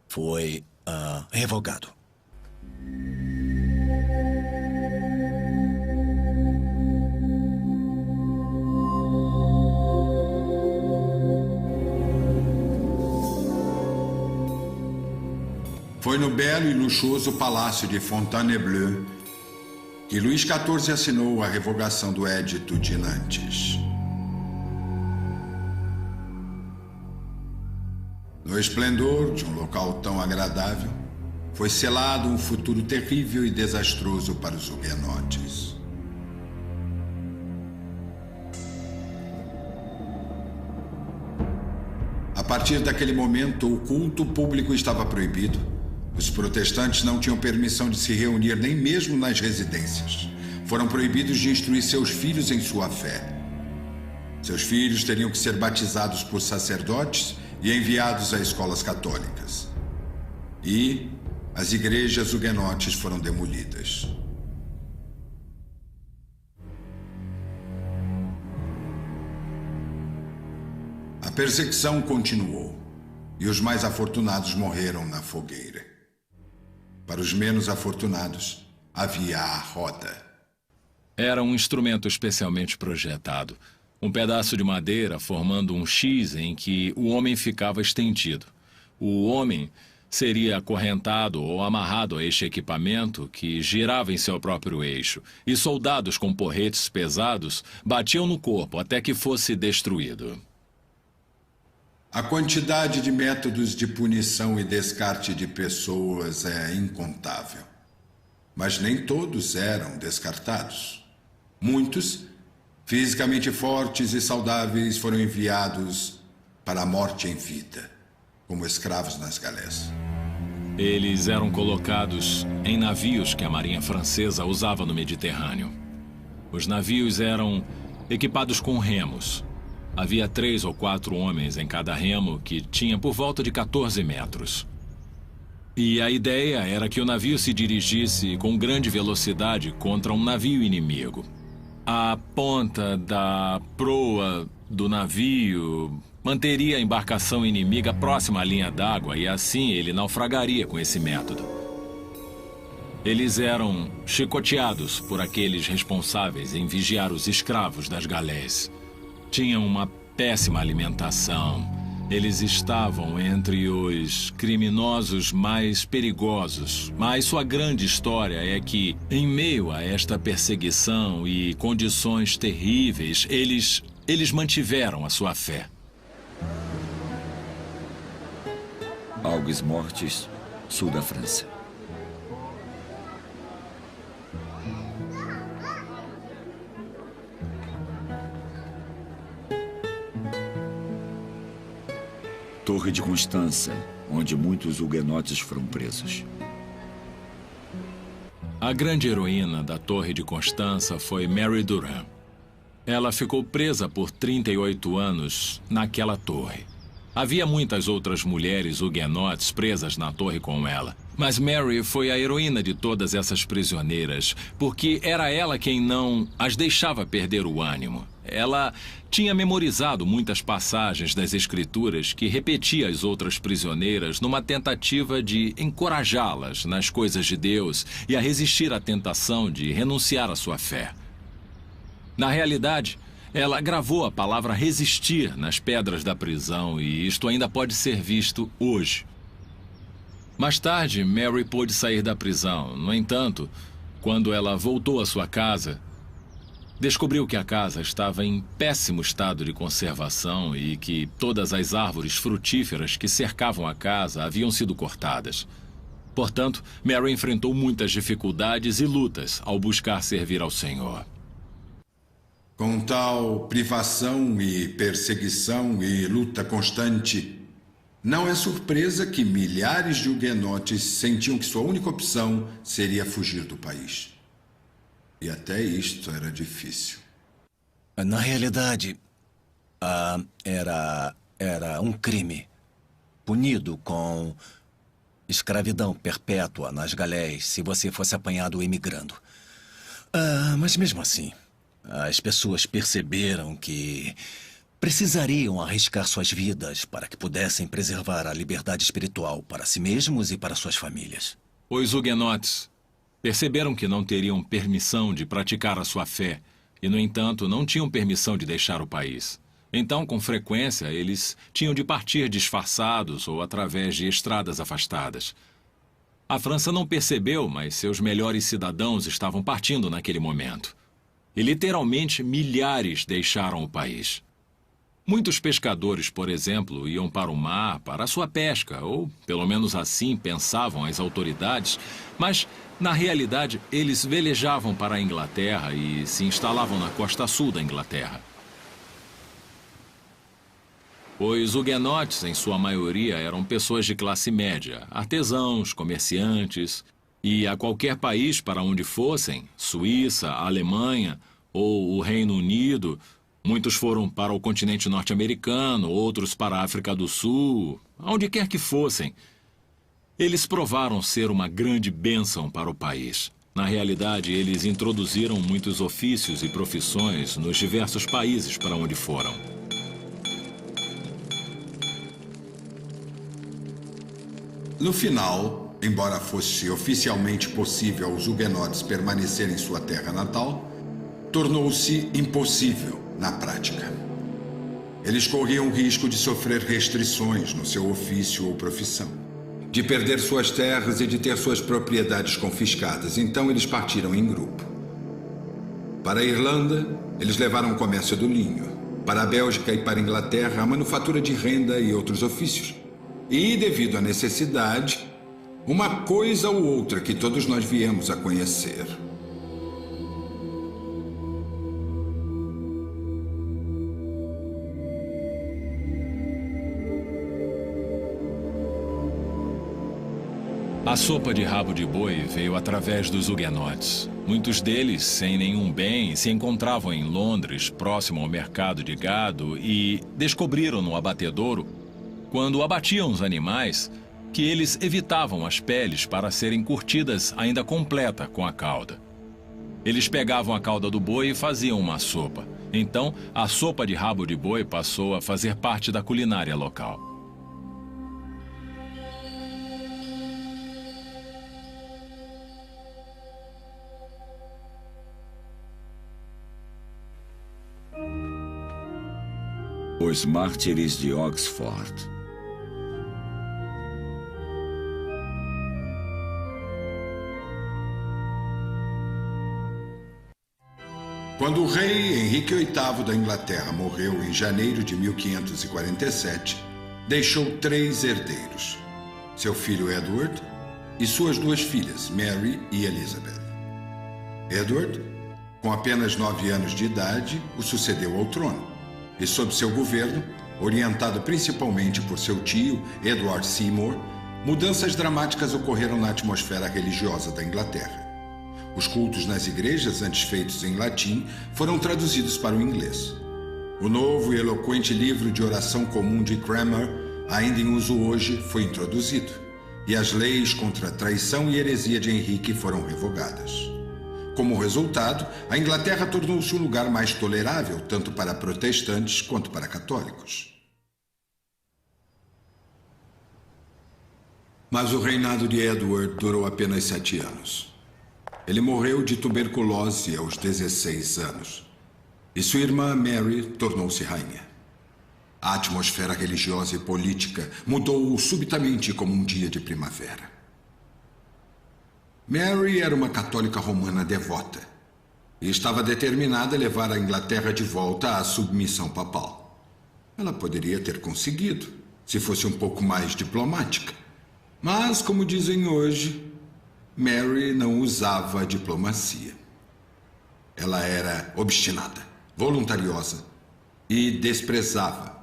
foi revogado. Foi no belo e luxuoso palácio de Fontainebleau que Luís XIV assinou a revogação do Edito de Nantes. No esplendor de um local tão agradável, foi selado um futuro terrível e desastroso para os huguenotes. A partir daquele momento, o culto público estava proibido. Os protestantes não tinham permissão de se reunir nem mesmo nas residências. Foram proibidos de instruir seus filhos em sua fé. Seus filhos teriam que ser batizados por sacerdotes e enviados a escolas católicas. E as igrejas huguenotes foram demolidas. perseguição continuou e os mais afortunados morreram na fogueira. Para os menos afortunados, havia a roda. Era um instrumento especialmente projetado. Um pedaço de madeira formando um X em que o homem ficava estendido. O homem seria acorrentado ou amarrado a este equipamento que girava em seu próprio eixo, e soldados com porretes pesados batiam no corpo até que fosse destruído. A quantidade de métodos de punição e descarte de pessoas é incontável. Mas nem todos eram descartados. Muitos, fisicamente fortes e saudáveis, foram enviados para a morte em vida, como escravos nas galés. Eles eram colocados em navios que a Marinha Francesa usava no Mediterrâneo. Os navios eram equipados com remos. Havia 3 ou 4 homens em cada remo, que tinha por volta de 14 metros. E a ideia era que o navio se dirigisse com grande velocidade contra um navio inimigo. A ponta da proa do navio manteria a embarcação inimiga próxima à linha d'água e assim ele naufragaria com esse método. Eles eram chicoteados por aqueles responsáveis em vigiar os escravos das galés. Tinham uma péssima alimentação. Eles estavam entre os criminosos mais perigosos. Mas sua grande história é que, em meio a esta perseguição e condições terríveis, eles mantiveram a sua fé. Aigues Mortes, sul da França. Torre de Constança, onde muitos huguenotes foram presos. A grande heroína da Torre de Constança foi Mary Durand. Ela ficou presa por 38 anos naquela torre. Havia muitas outras mulheres huguenotes presas na torre com ela. Mas Mary foi a heroína de todas essas prisioneiras, porque era ela quem não as deixava perder o ânimo. Ela tinha memorizado muitas passagens das Escrituras que repetia às outras prisioneiras numa tentativa de encorajá-las nas coisas de Deus e a resistir à tentação de renunciar à sua fé. Na realidade, ela gravou a palavra resistir nas pedras da prisão e isto ainda pode ser visto hoje. Mais tarde, Mary pôde sair da prisão. No entanto, quando ela voltou à sua casa, descobriu que a casa estava em péssimo estado de conservação e que todas as árvores frutíferas que cercavam a casa haviam sido cortadas. Portanto, Mary enfrentou muitas dificuldades e lutas ao buscar servir ao Senhor. Com tal privação e perseguição e luta constante, não é surpresa que milhares de huguenotes sentiam que sua única opção seria fugir do país. E até isto era difícil. Na realidade, era um crime punido com escravidão perpétua nas galés se você fosse apanhado imigrando. Mas mesmo assim, as pessoas perceberam que precisariam arriscar suas vidas para que pudessem preservar a liberdade espiritual para si mesmos e para suas famílias. Os huguenotes perceberam que não teriam permissão de praticar a sua fé e, no entanto, não tinham permissão de deixar o país. Então, com frequência, eles tinham de partir disfarçados ou através de estradas afastadas. A França não percebeu, mas seus melhores cidadãos estavam partindo naquele momento. E, literalmente, milhares deixaram o país. Muitos pescadores, por exemplo, iam para o mar para a sua pesca, ou pelo menos assim pensavam as autoridades, mas, na realidade, eles velejavam para a Inglaterra e se instalavam na costa sul da Inglaterra. Os huguenotes, em sua maioria, eram pessoas de classe média, artesãos, comerciantes, e a qualquer país para onde fossem, Suíça, Alemanha ou o Reino Unido, muitos foram para o continente norte-americano, outros para a África do Sul, aonde quer que fossem. Eles provaram ser uma grande bênção para o país. Na realidade, eles introduziram muitos ofícios e profissões nos diversos países para onde foram. No final, embora fosse oficialmente possível aos huguenotes permanecerem em sua terra natal, tornou-se impossível na prática. Eles corriam o risco de sofrer restrições no seu ofício ou profissão, de perder suas terras e de ter suas propriedades confiscadas. Então eles partiram em grupo. Para a Irlanda, eles levaram o comércio do linho. Para a Bélgica e para a Inglaterra, a manufatura de renda e outros ofícios. E, devido à necessidade, uma coisa ou outra que todos nós viemos a conhecer. A sopa de rabo de boi veio através dos huguenotes. Muitos deles, sem nenhum bem, se encontravam em Londres, próximo ao mercado de gado, e descobriram no abatedouro, quando abatiam os animais, que eles evitavam as peles para serem curtidas ainda completa com a cauda. Eles pegavam a cauda do boi e faziam uma sopa. Então, a sopa de rabo de boi passou a fazer parte da culinária local. Os Mártires de Oxford. Quando o rei Henrique VIII da Inglaterra morreu em janeiro de 1547, deixou 3 herdeiros: seu filho Edward e suas 2 filhas, Mary e Elizabeth. Edward, com apenas 9 anos de idade, o sucedeu ao trono. E sob seu governo, orientado principalmente por seu tio, Edward Seymour, mudanças dramáticas ocorreram na atmosfera religiosa da Inglaterra. Os cultos nas igrejas, antes feitos em latim, foram traduzidos para o inglês. O novo e eloquente livro de oração comum de Cranmer, ainda em uso hoje, foi introduzido, e as leis contra a traição e heresia de Henrique foram revogadas. Como resultado, a Inglaterra tornou-se um lugar mais tolerável, tanto para protestantes quanto para católicos. Mas o reinado de Edward durou apenas 7 anos. Ele morreu de tuberculose aos 16 anos. E sua irmã Mary tornou-se rainha. A atmosfera religiosa e política mudou subitamente como um dia de primavera. Mary era uma católica romana devota e estava determinada a levar a Inglaterra de volta à submissão papal. Ela poderia ter conseguido, se fosse um pouco mais diplomática. Mas, como dizem hoje, Mary não usava a diplomacia. Ela era obstinada, voluntariosa e desprezava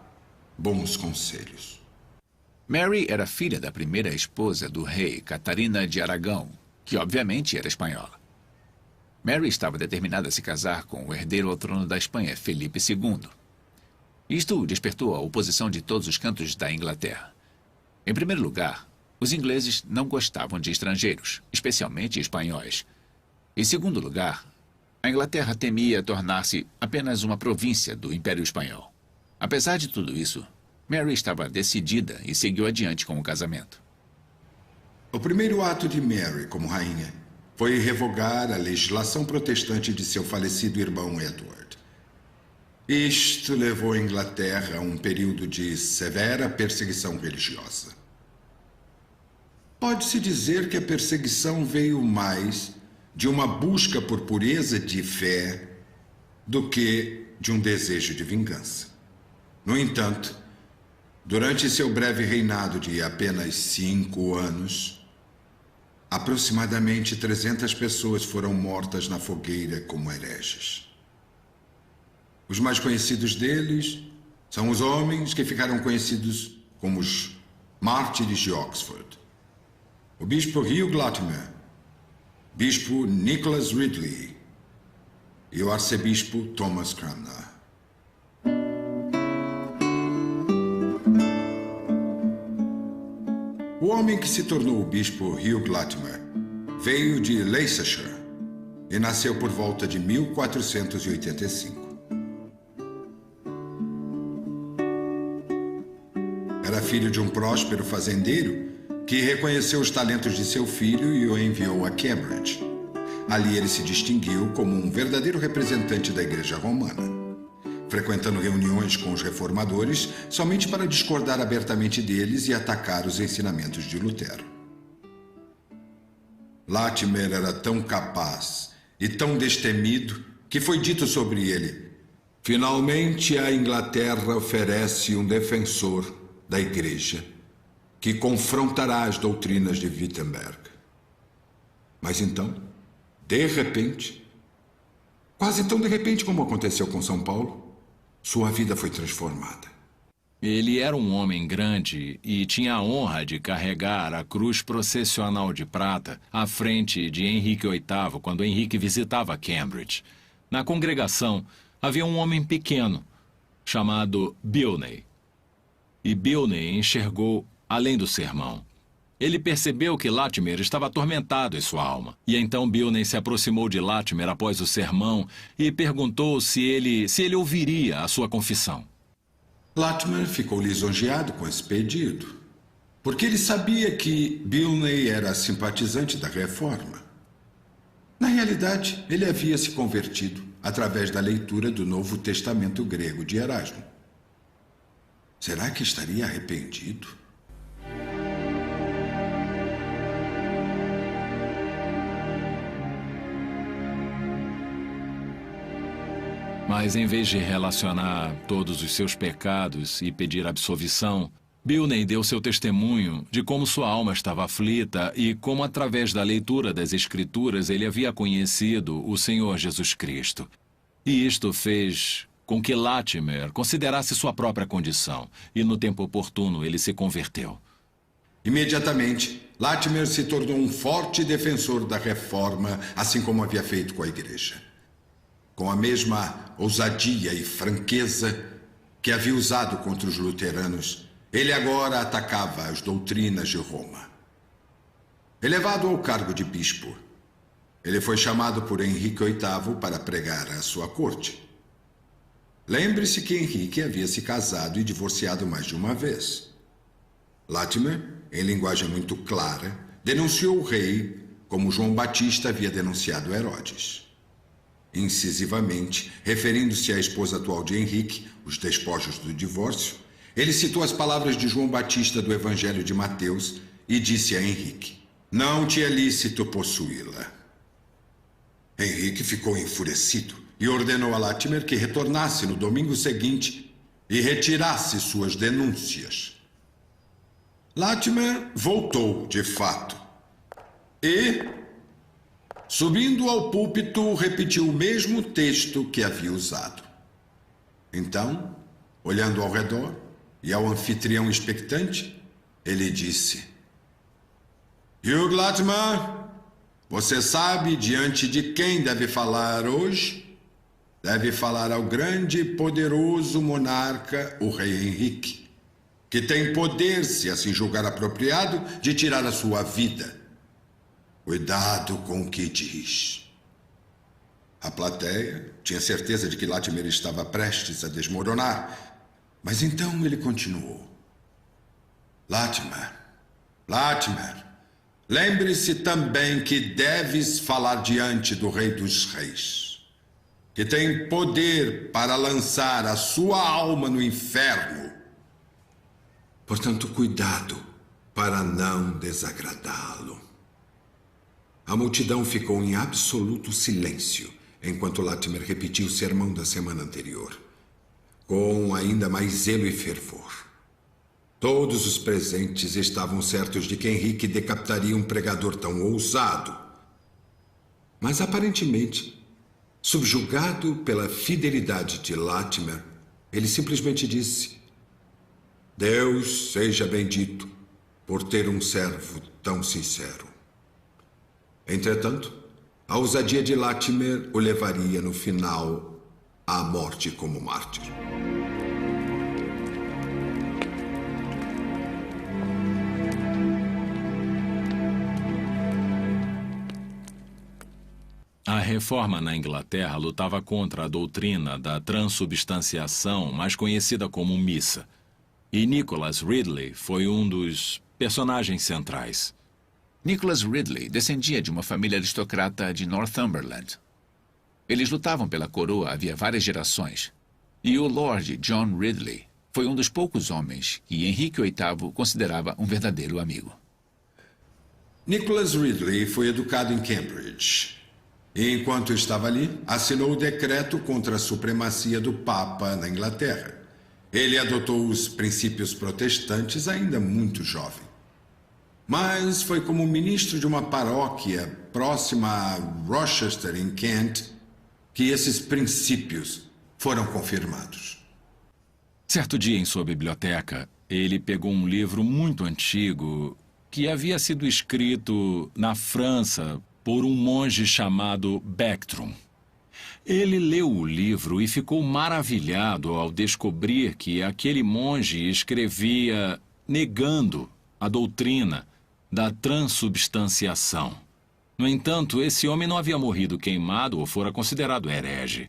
bons conselhos. Mary era filha da primeira esposa do rei, Catarina de Aragão, que obviamente era espanhola. Mary estava determinada a se casar com o herdeiro ao trono da Espanha, Felipe II. Isto despertou a oposição de todos os cantos da Inglaterra. Em primeiro lugar, os ingleses não gostavam de estrangeiros, especialmente espanhóis. Em segundo lugar, a Inglaterra temia tornar-se apenas uma província do Império Espanhol. Apesar de tudo isso, Mary estava decidida e seguiu adiante com o casamento. O primeiro ato de Mary como rainha foi revogar a legislação protestante de seu falecido irmão Edward. Isto levou a Inglaterra a um período de severa perseguição religiosa. Pode-se dizer que a perseguição veio mais de uma busca por pureza de fé do que de um desejo de vingança. No entanto, durante seu breve reinado de apenas 5 anos, aproximadamente 300 pessoas foram mortas na fogueira como hereges. Os mais conhecidos deles são os homens que ficaram conhecidos como os Mártires de Oxford. O bispo Hugh Latimer, bispo Nicholas Ridley e o arcebispo Thomas Cranmer. O homem que se tornou o bispo Hugh Latimer veio de Leicestershire e nasceu por volta de 1485. Era filho de um próspero fazendeiro que reconheceu os talentos de seu filho e o enviou a Cambridge. Ali ele se distinguiu como um verdadeiro representante da Igreja Romana, frequentando reuniões com os reformadores somente para discordar abertamente deles e atacar os ensinamentos de Lutero. Latimer era tão capaz e tão destemido que foi dito sobre ele: finalmente a Inglaterra oferece um defensor da Igreja que confrontará as doutrinas de Wittenberg. Mas então, de repente, quase tão de repente como aconteceu com São Paulo, sua vida foi transformada. Ele era um homem grande e tinha a honra de carregar a cruz processional de prata à frente de Henrique VIII quando Henrique visitava Cambridge. Na congregação havia um homem pequeno chamado Bilney. E Bilney enxergou além do sermão. Ele percebeu que Latimer estava atormentado em sua alma. E então Bilney se aproximou de Latimer após o sermão e perguntou se ele ouviria a sua confissão. Latimer ficou lisonjeado com esse pedido, porque ele sabia que Bilney era simpatizante da Reforma. Na realidade, ele havia se convertido através da leitura do Novo Testamento grego de Erasmo. Será que estaria arrependido? Mas em vez de relacionar todos os seus pecados e pedir absolvição, Bilney deu seu testemunho de como sua alma estava aflita e como, através da leitura das Escrituras, ele havia conhecido o Senhor Jesus Cristo. E isto fez com que Latimer considerasse sua própria condição, e no tempo oportuno ele se converteu. Imediatamente, Latimer se tornou um forte defensor da Reforma, assim como havia feito com a Igreja. Com a mesma ousadia e franqueza que havia usado contra os luteranos, ele agora atacava as doutrinas de Roma. Elevado ao cargo de bispo, ele foi chamado por Henrique VIII para pregar à sua corte. Lembre-se que Henrique havia se casado e divorciado mais de uma vez. Latimer, em linguagem muito clara, denunciou o rei como João Batista havia denunciado Herodes. Incisivamente, referindo-se à esposa atual de Henrique, os despojos do divórcio, ele citou as palavras de João Batista do Evangelho de Mateus e disse a Henrique: não te é lícito possuí-la. Henrique ficou enfurecido e ordenou a Latimer que retornasse no domingo seguinte e retirasse suas denúncias. Latimer voltou, de fato, e, subindo ao púlpito, repetiu o mesmo texto que havia usado. Então, olhando ao redor e ao anfitrião expectante, ele disse: Hugh Latimer, você sabe diante de quem deve falar hoje? Deve falar ao grande e poderoso monarca, o rei Henrique, que tem poder, se assim julgar apropriado, de tirar a sua vida. Cuidado com o que diz. A plateia tinha certeza de que Latimer estava prestes a desmoronar, mas então ele continuou: Latimer, lembre-se também que deves falar diante do Rei dos Reis, que tem poder para lançar a sua alma no inferno. Portanto, cuidado para não desagradá-lo. A multidão ficou em absoluto silêncio enquanto Latimer repetiu o sermão da semana anterior, com ainda mais zelo e fervor. Todos os presentes estavam certos de que Henrique decapitaria um pregador tão ousado. Mas, aparentemente, subjugado pela fidelidade de Latimer, ele simplesmente disse: Deus seja bendito por ter um servo tão sincero. Entretanto, a ousadia de Latimer o levaria no final à morte como mártir. A reforma na Inglaterra lutava contra a doutrina da transubstanciação, mais conhecida como missa. E Nicholas Ridley foi um dos personagens centrais. Nicholas Ridley descendia de uma família aristocrata de Northumberland. Eles lutavam pela coroa havia várias gerações. E o Lord John Ridley foi um dos poucos homens que Henrique VIII considerava um verdadeiro amigo. Nicholas Ridley foi educado em Cambridge. E, enquanto estava ali, assinou o decreto contra a supremacia do Papa na Inglaterra. Ele adotou os princípios protestantes ainda muito jovem. Mas foi como ministro de uma paróquia próxima a Rochester, em Kent, que esses princípios foram confirmados. Certo dia, em sua biblioteca, ele pegou um livro muito antigo que havia sido escrito na França por um monge chamado Bectrum. Ele leu o livro e ficou maravilhado ao descobrir que aquele monge escrevia negando a doutrina da transubstanciação. No entanto, esse homem não havia morrido queimado ou fora considerado herege.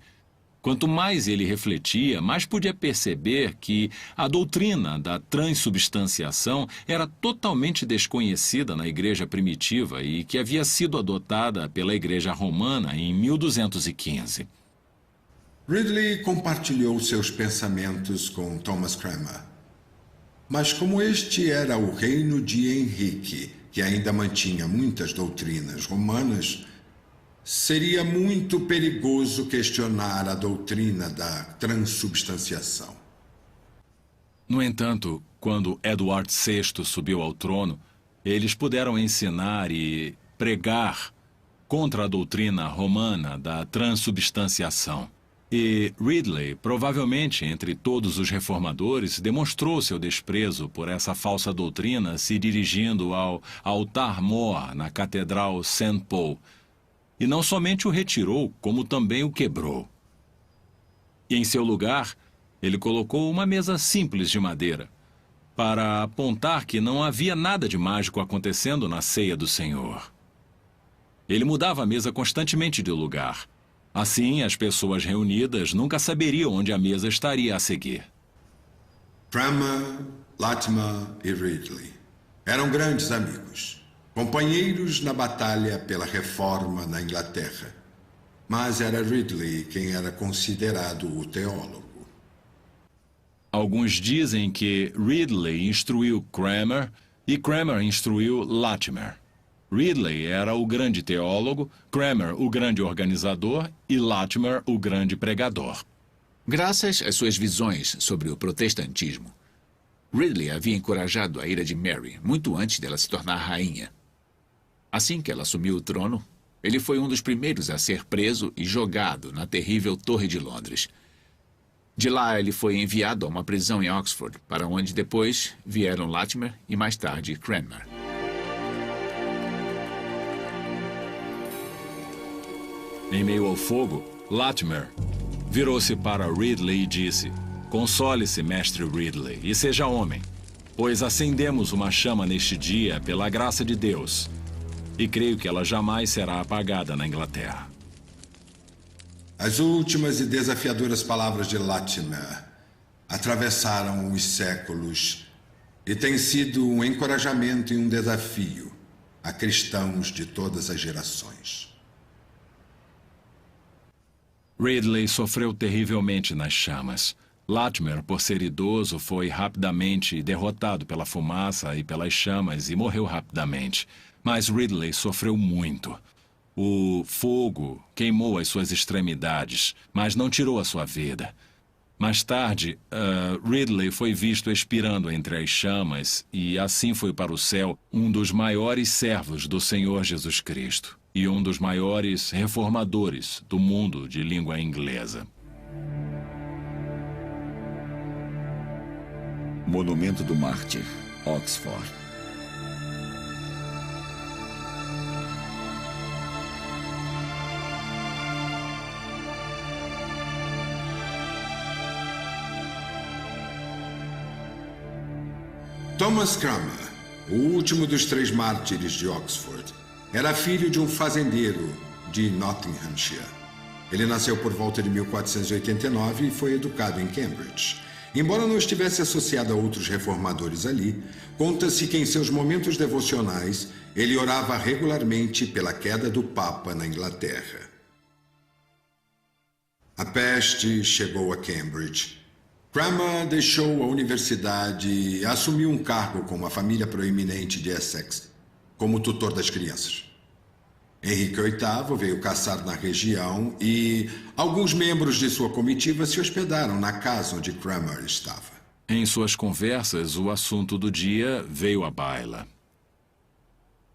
Quanto mais ele refletia, mais podia perceber que a doutrina da transubstanciação era totalmente desconhecida na igreja primitiva e que havia sido adotada pela igreja romana em 1215. Ridley compartilhou seus pensamentos com Thomas Cranmer. Mas como este era o reino de Henrique, que ainda mantinha muitas doutrinas romanas, seria muito perigoso questionar a doutrina da transubstanciação. No entanto, quando Eduardo VI subiu ao trono, eles puderam ensinar e pregar contra a doutrina romana da transubstanciação. E Ridley, provavelmente entre todos os reformadores, demonstrou seu desprezo por essa falsa doutrina se dirigindo ao altar-mor na Catedral St. Paul. E não somente o retirou, como também o quebrou. E em seu lugar, ele colocou uma mesa simples de madeira, para apontar que não havia nada de mágico acontecendo na ceia do Senhor. Ele mudava a mesa constantemente de lugar. Assim, as pessoas reunidas nunca saberiam onde a mesa estaria a seguir. Cranmer, Latimer e Ridley eram grandes amigos. Companheiros na batalha pela reforma na Inglaterra. Mas era Ridley quem era considerado o teólogo. Alguns dizem que Ridley instruiu Cranmer e Cranmer instruiu Latimer. Ridley era o grande teólogo, Cranmer o grande organizador e Latimer o grande pregador. Graças às suas visões sobre o protestantismo, Ridley havia encorajado a ira de Mary muito antes dela se tornar rainha. Assim que ela assumiu o trono, ele foi um dos primeiros a ser preso e jogado na terrível Torre de Londres. De lá, ele foi enviado a uma prisão em Oxford, para onde depois vieram Latimer e mais tarde Cranmer. Em meio ao fogo, Latimer virou-se para Ridley e disse: "Console-se, mestre Ridley, e seja homem, pois acendemos uma chama neste dia pela graça de Deus. E creio que ela jamais será apagada na Inglaterra." As últimas e desafiadoras palavras de Latimer atravessaram os séculos e têm sido um encorajamento e um desafio a cristãos de todas as gerações. Ridley sofreu terrivelmente nas chamas. Latimer, por ser idoso, foi rapidamente derrotado pela fumaça e pelas chamas e morreu rapidamente. Mas Ridley sofreu muito. O fogo queimou as suas extremidades, mas não tirou a sua vida. Mais tarde, Ridley foi visto expirando entre as chamas e assim foi para o céu um dos maiores servos do Senhor Jesus Cristo e um dos maiores reformadores do mundo de língua inglesa. Monumento do Mártir, Oxford. Thomas Cranmer, o último dos 3 mártires de Oxford, era filho de um fazendeiro de Nottinghamshire. Ele nasceu por volta de 1489 e foi educado em Cambridge. Embora não estivesse associado a outros reformadores ali, conta-se que em seus momentos devocionais ele orava regularmente pela queda do Papa na Inglaterra. A peste chegou a Cambridge. Cranmer deixou a universidade e assumiu um cargo com uma família proeminente de Essex, como tutor das crianças. Henrique VIII veio caçar na região e alguns membros de sua comitiva se hospedaram na casa onde Cranmer estava. Em suas conversas, o assunto do dia veio à baila.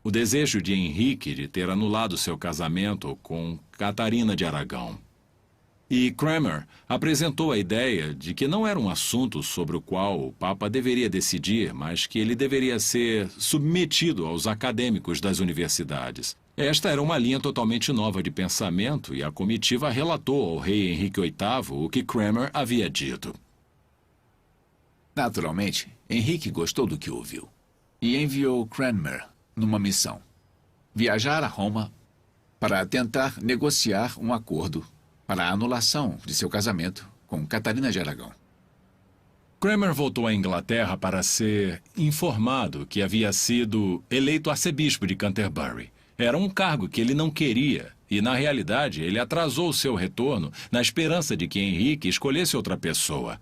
O desejo de Henrique de ter anulado seu casamento com Catarina de Aragão. E Cranmer apresentou a ideia de que não era um assunto sobre o qual o Papa deveria decidir, mas que ele deveria ser submetido aos acadêmicos das universidades. Esta era uma linha totalmente nova de pensamento e a comitiva relatou ao rei Henrique VIII o que Cranmer havia dito. Naturalmente, Henrique gostou do que ouviu e enviou Cranmer numa missão. Viajar a Roma para tentar negociar um acordo para a anulação de seu casamento com Catarina de Aragão. Cranmer voltou à Inglaterra para ser informado que havia sido eleito arcebispo de Canterbury. Era um cargo que ele não queria e, na realidade, ele atrasou seu retorno na esperança de que Henrique escolhesse outra pessoa.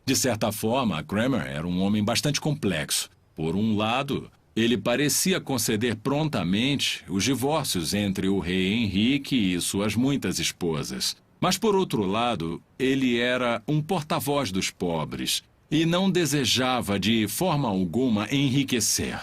De certa forma, Cranmer era um homem bastante complexo. Por um lado, ele parecia conceder prontamente os divórcios entre o rei Henrique e suas muitas esposas. Mas, por outro lado, ele era um porta-voz dos pobres e não desejava de forma alguma enriquecer.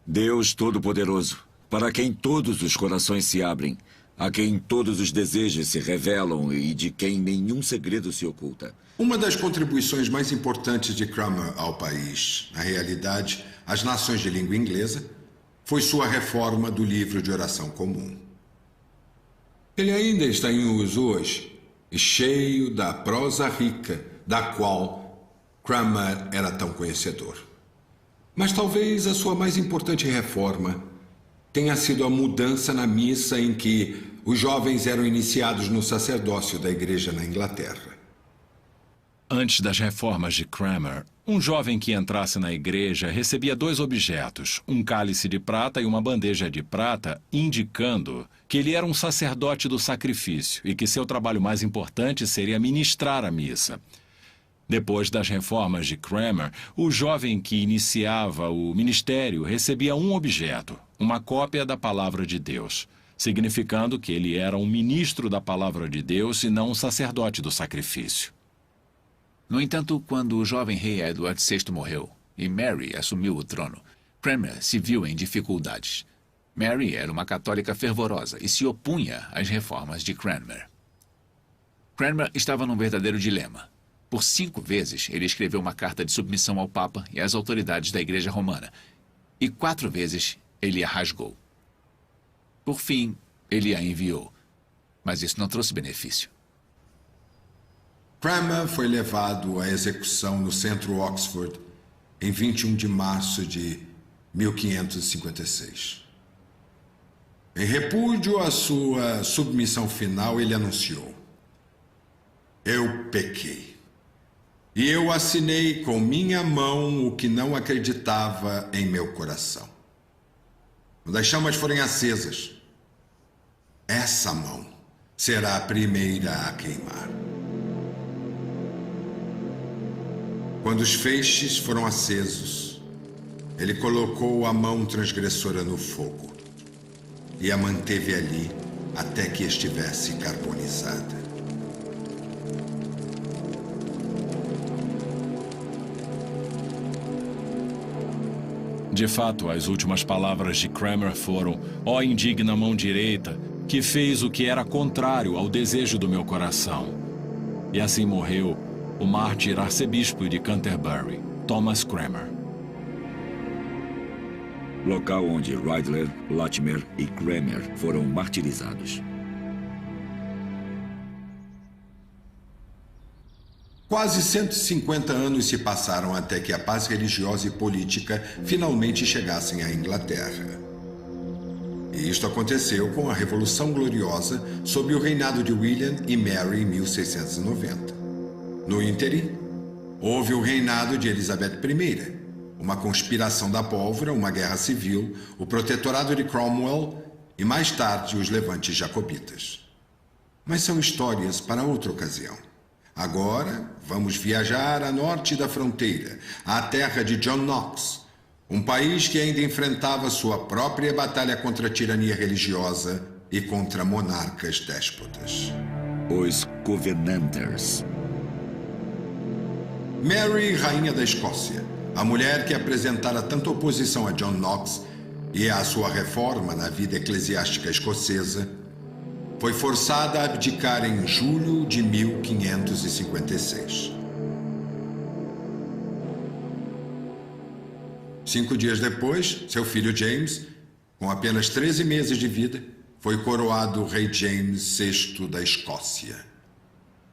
Deus Todo-Poderoso, para quem todos os corações se abrem, a quem todos os desejos se revelam e de quem nenhum segredo se oculta. Uma das contribuições mais importantes de Cranmer ao país, na realidade, às nações de língua inglesa, foi sua reforma do livro de oração comum. Ele ainda está em uso hoje, e cheio da prosa rica, da qual Cranmer era tão conhecedor. Mas talvez a sua mais importante reforma tenha sido a mudança na missa em que os jovens eram iniciados no sacerdócio da igreja na Inglaterra. Antes das reformas de Cranmer, um jovem que entrasse na igreja recebia 2 objetos, um cálice de prata e uma bandeja de prata, indicando que ele era um sacerdote do sacrifício e que seu trabalho mais importante seria ministrar a missa. Depois das reformas de Cranmer, o jovem que iniciava o ministério recebia um objeto, uma cópia da Palavra de Deus, significando que ele era um ministro da Palavra de Deus e não um sacerdote do sacrifício. No entanto, quando o jovem rei Edward VI morreu e Mary assumiu o trono, Cranmer se viu em dificuldades. Mary era uma católica fervorosa e se opunha às reformas de Cranmer. Cranmer estava num verdadeiro dilema. Por 5 vezes, ele escreveu uma carta de submissão ao Papa e às autoridades da Igreja Romana, e 4 vezes ele a rasgou. Por fim, ele a enviou, mas isso não trouxe benefício. Cranmer foi levado à execução no centro Oxford em 21 de março de 1556. Em repúdio à sua submissão final, ele anunciou: "Eu pequei, e eu assinei com minha mão o que não acreditava em meu coração. Quando as chamas forem acesas, essa mão será a primeira a queimar." Quando os feixes foram acesos, ele colocou a mão transgressora no fogo e a manteve ali até que estivesse carbonizada. De fato, as últimas palavras de Cranmer foram: "Ó indigna mão direita, que fez o que era contrário ao desejo do meu coração." E assim morreu o mártir arcebispo de Canterbury, Thomas Cranmer. Local onde Ridley, Latimer e Cranmer foram martirizados. Quase 150 anos se passaram até que a paz religiosa e política finalmente chegassem à Inglaterra. E isto aconteceu com a Revolução Gloriosa sob o reinado de William e Mary em 1690. No ínterim, Houve o reinado de Elizabeth I, uma conspiração da pólvora, uma guerra civil, o protetorado de Cromwell e, mais tarde, os levantes jacobitas. Mas são histórias para outra ocasião. Agora, vamos viajar a norte da fronteira, à terra de John Knox, um país que ainda enfrentava sua própria batalha contra a tirania religiosa e contra monarcas déspotas. Os Covenanters. Mary, rainha da Escócia, a mulher que apresentara tanta oposição a John Knox e à sua reforma na vida eclesiástica escocesa, foi forçada a abdicar em julho de 1556. 5 dias depois, seu filho James, com apenas 13 meses de vida, foi coroado rei James VI da Escócia.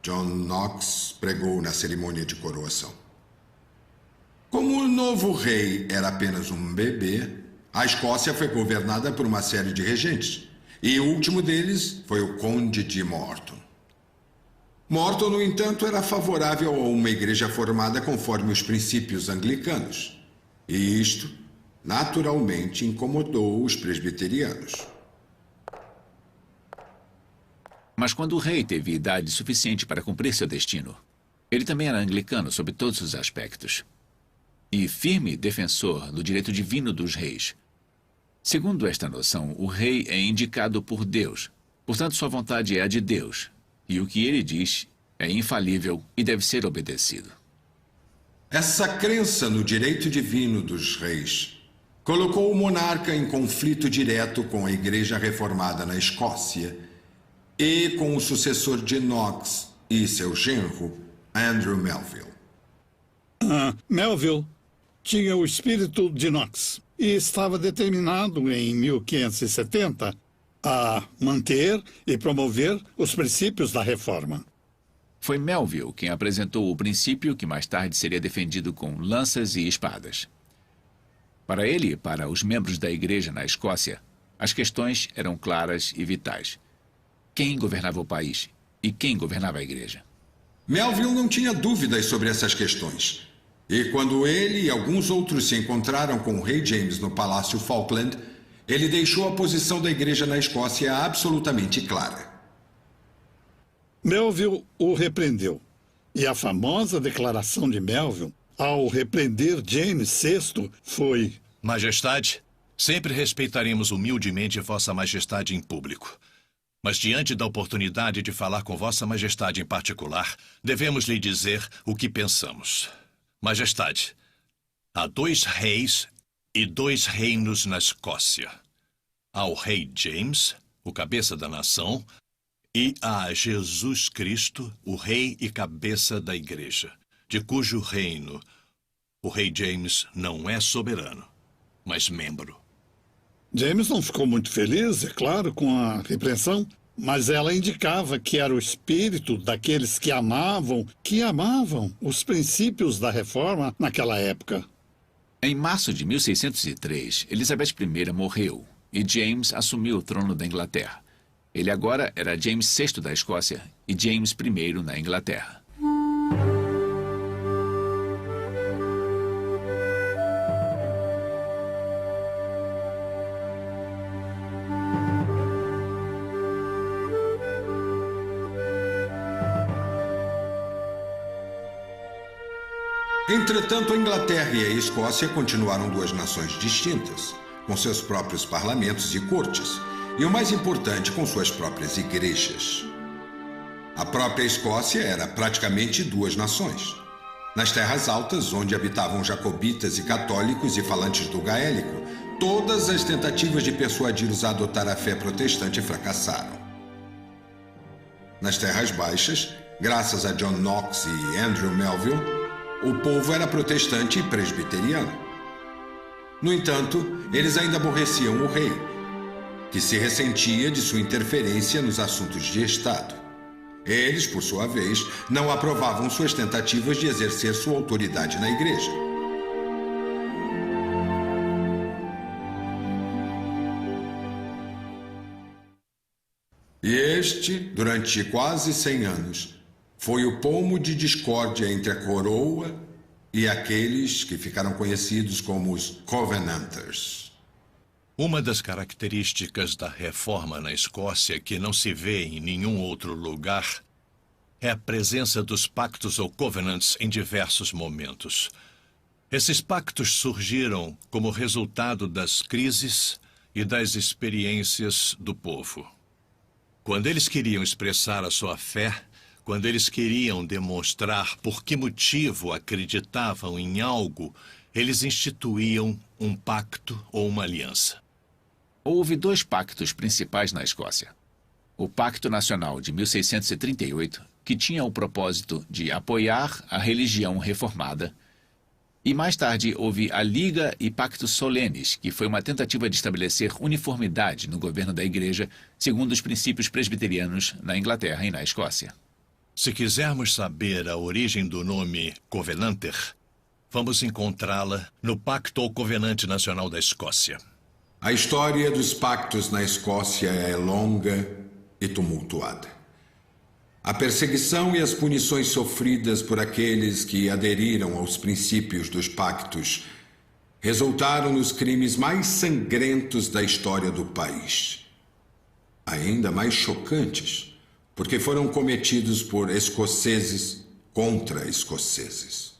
John Knox pregou na cerimônia de coroação. Como o novo rei era apenas um bebê, a Escócia foi governada por uma série de regentes, e o último deles foi o Conde de Morton. Morton, no entanto, era favorável a uma igreja formada conforme os princípios anglicanos, e isto, naturalmente, incomodou os presbiterianos. Mas quando o rei teve idade suficiente para cumprir seu destino, ele também era anglicano sob todos os aspectos. E firme defensor do direito divino dos reis. Segundo esta noção, o rei é indicado por Deus, portanto sua vontade é a de Deus, e o que ele diz é infalível e deve ser obedecido. Essa crença no direito divino dos reis colocou o monarca em conflito direto com a Igreja Reformada na Escócia e com o sucessor de Knox e seu genro, Andrew Melville. Melville tinha o espírito de Knox e estava determinado em 1570 a manter e promover os princípios da reforma. Foi Melville quem apresentou o princípio que mais tarde seria defendido com lanças e espadas. Para ele e para os membros da igreja na Escócia, as questões eram claras e vitais. Quem governava o país e quem governava a igreja? Melville não tinha dúvidas sobre essas questões. E quando ele e alguns outros se encontraram com o rei James no Palácio Falkland, ele deixou a posição da igreja na Escócia absolutamente clara. Melville o repreendeu. E a famosa declaração de Melville, ao repreender James VI, foi: Majestade, sempre respeitaremos humildemente Vossa Majestade em público. Mas diante da oportunidade de falar com Vossa Majestade em particular, devemos lhe dizer o que pensamos. Majestade, há 2 reis e 2 reinos na Escócia. Há o rei James, o cabeça da nação, e há Jesus Cristo, o rei e cabeça da igreja, de cujo reino o rei James não é soberano, mas membro. James não ficou muito feliz, é claro, com a repreensão, mas ela indicava que era o espírito daqueles que amavam os princípios da reforma naquela época. Em março de 1603, Elizabeth I morreu e James assumiu o trono da Inglaterra. Ele agora era James VI da Escócia e James I na Inglaterra. Entretanto, a Inglaterra e a Escócia continuaram 2 nações distintas, com seus próprios parlamentos e cortes, e o mais importante, com suas próprias igrejas. A própria Escócia era praticamente 2 nações. Nas terras altas, onde habitavam jacobitas e católicos e falantes do gaélico, todas as tentativas de persuadi-los a adotar a fé protestante fracassaram. Nas terras baixas, graças a John Knox e Andrew Melville, o povo era protestante e presbiteriano. No entanto, eles ainda aborreciam o rei, que se ressentia de sua interferência nos assuntos de Estado. Eles, por sua vez, não aprovavam suas tentativas de exercer sua autoridade na igreja. E este, durante quase 100 anos, foi o pomo de discórdia entre a coroa e aqueles que ficaram conhecidos como os Covenanters. Uma das características da reforma na Escócia que não se vê em nenhum outro lugar é a presença dos pactos ou covenants em diversos momentos. Esses pactos surgiram como resultado das crises e das experiências do povo. Quando eles queriam expressar a sua fé, quando eles queriam demonstrar por que motivo acreditavam em algo, eles instituíam um pacto ou uma aliança. Houve 2 pactos principais na Escócia. O Pacto Nacional de 1638, que tinha o propósito de apoiar a religião reformada, e mais tarde houve a Liga e Pactos Solenes, que foi uma tentativa de estabelecer uniformidade no governo da Igreja, segundo os princípios presbiterianos na Inglaterra e na Escócia. Se quisermos saber a origem do nome Covenanter, vamos encontrá-la no Pacto ou Covenante Nacional da Escócia. A história dos pactos na Escócia é longa e tumultuada. A perseguição e as punições sofridas por aqueles que aderiram aos princípios dos pactos resultaram nos crimes mais sangrentos da história do país. Ainda mais chocantes, porque foram cometidos por escoceses contra escoceses.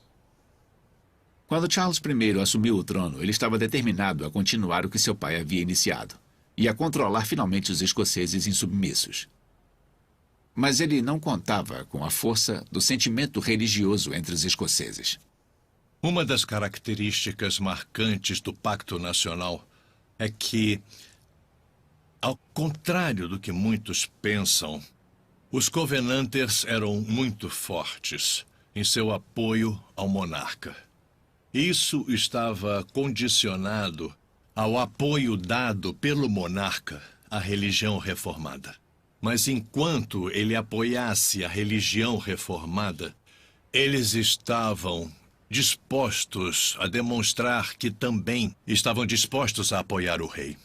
Quando Charles I assumiu o trono, ele estava determinado a continuar o que seu pai havia iniciado e a controlar finalmente os escoceses insubmissos. Mas ele não contava com a força do sentimento religioso entre os escoceses. Uma das características marcantes do Pacto Nacional é que, ao contrário do que muitos pensam, os Covenanters eram muito fortes em seu apoio ao monarca. Isso estava condicionado ao apoio dado pelo monarca à religião reformada. Mas enquanto ele apoiasse a religião reformada, eles estavam dispostos a demonstrar que também estavam dispostos a apoiar o rei.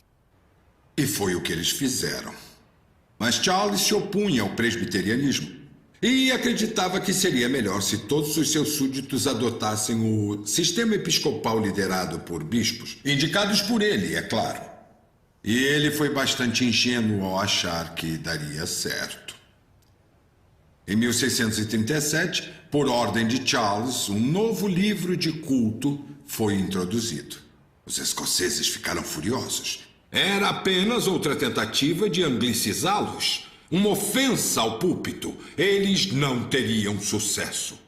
E foi o que eles fizeram. Mas Charles se opunha ao presbiterianismo e acreditava que seria melhor se todos os seus súditos adotassem o sistema episcopal liderado por bispos, indicados por ele, é claro. E ele foi bastante ingênuo ao achar que daria certo. Em 1637, por ordem de Charles, um novo livro de culto foi introduzido. Os escoceses ficaram furiosos. Era apenas outra tentativa de anglicizá-los. Uma ofensa ao púlpito. Eles não teriam sucesso.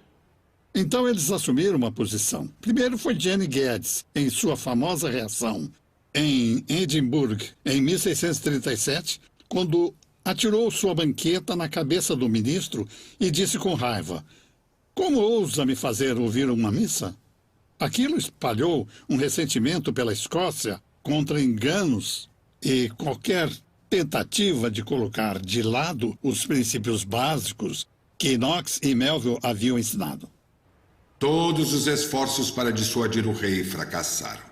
Então eles assumiram uma posição. Primeiro foi Jenny Geddes, em sua famosa reação em Edimburgo, em 1637, quando atirou sua banqueta na cabeça do ministro e disse com raiva: "Como ousa me fazer ouvir uma missa?" Aquilo espalhou um ressentimento pela Escócia contra enganos e qualquer tentativa de colocar de lado os princípios básicos que Knox e Melville haviam ensinado. Todos os esforços para dissuadir o rei fracassaram.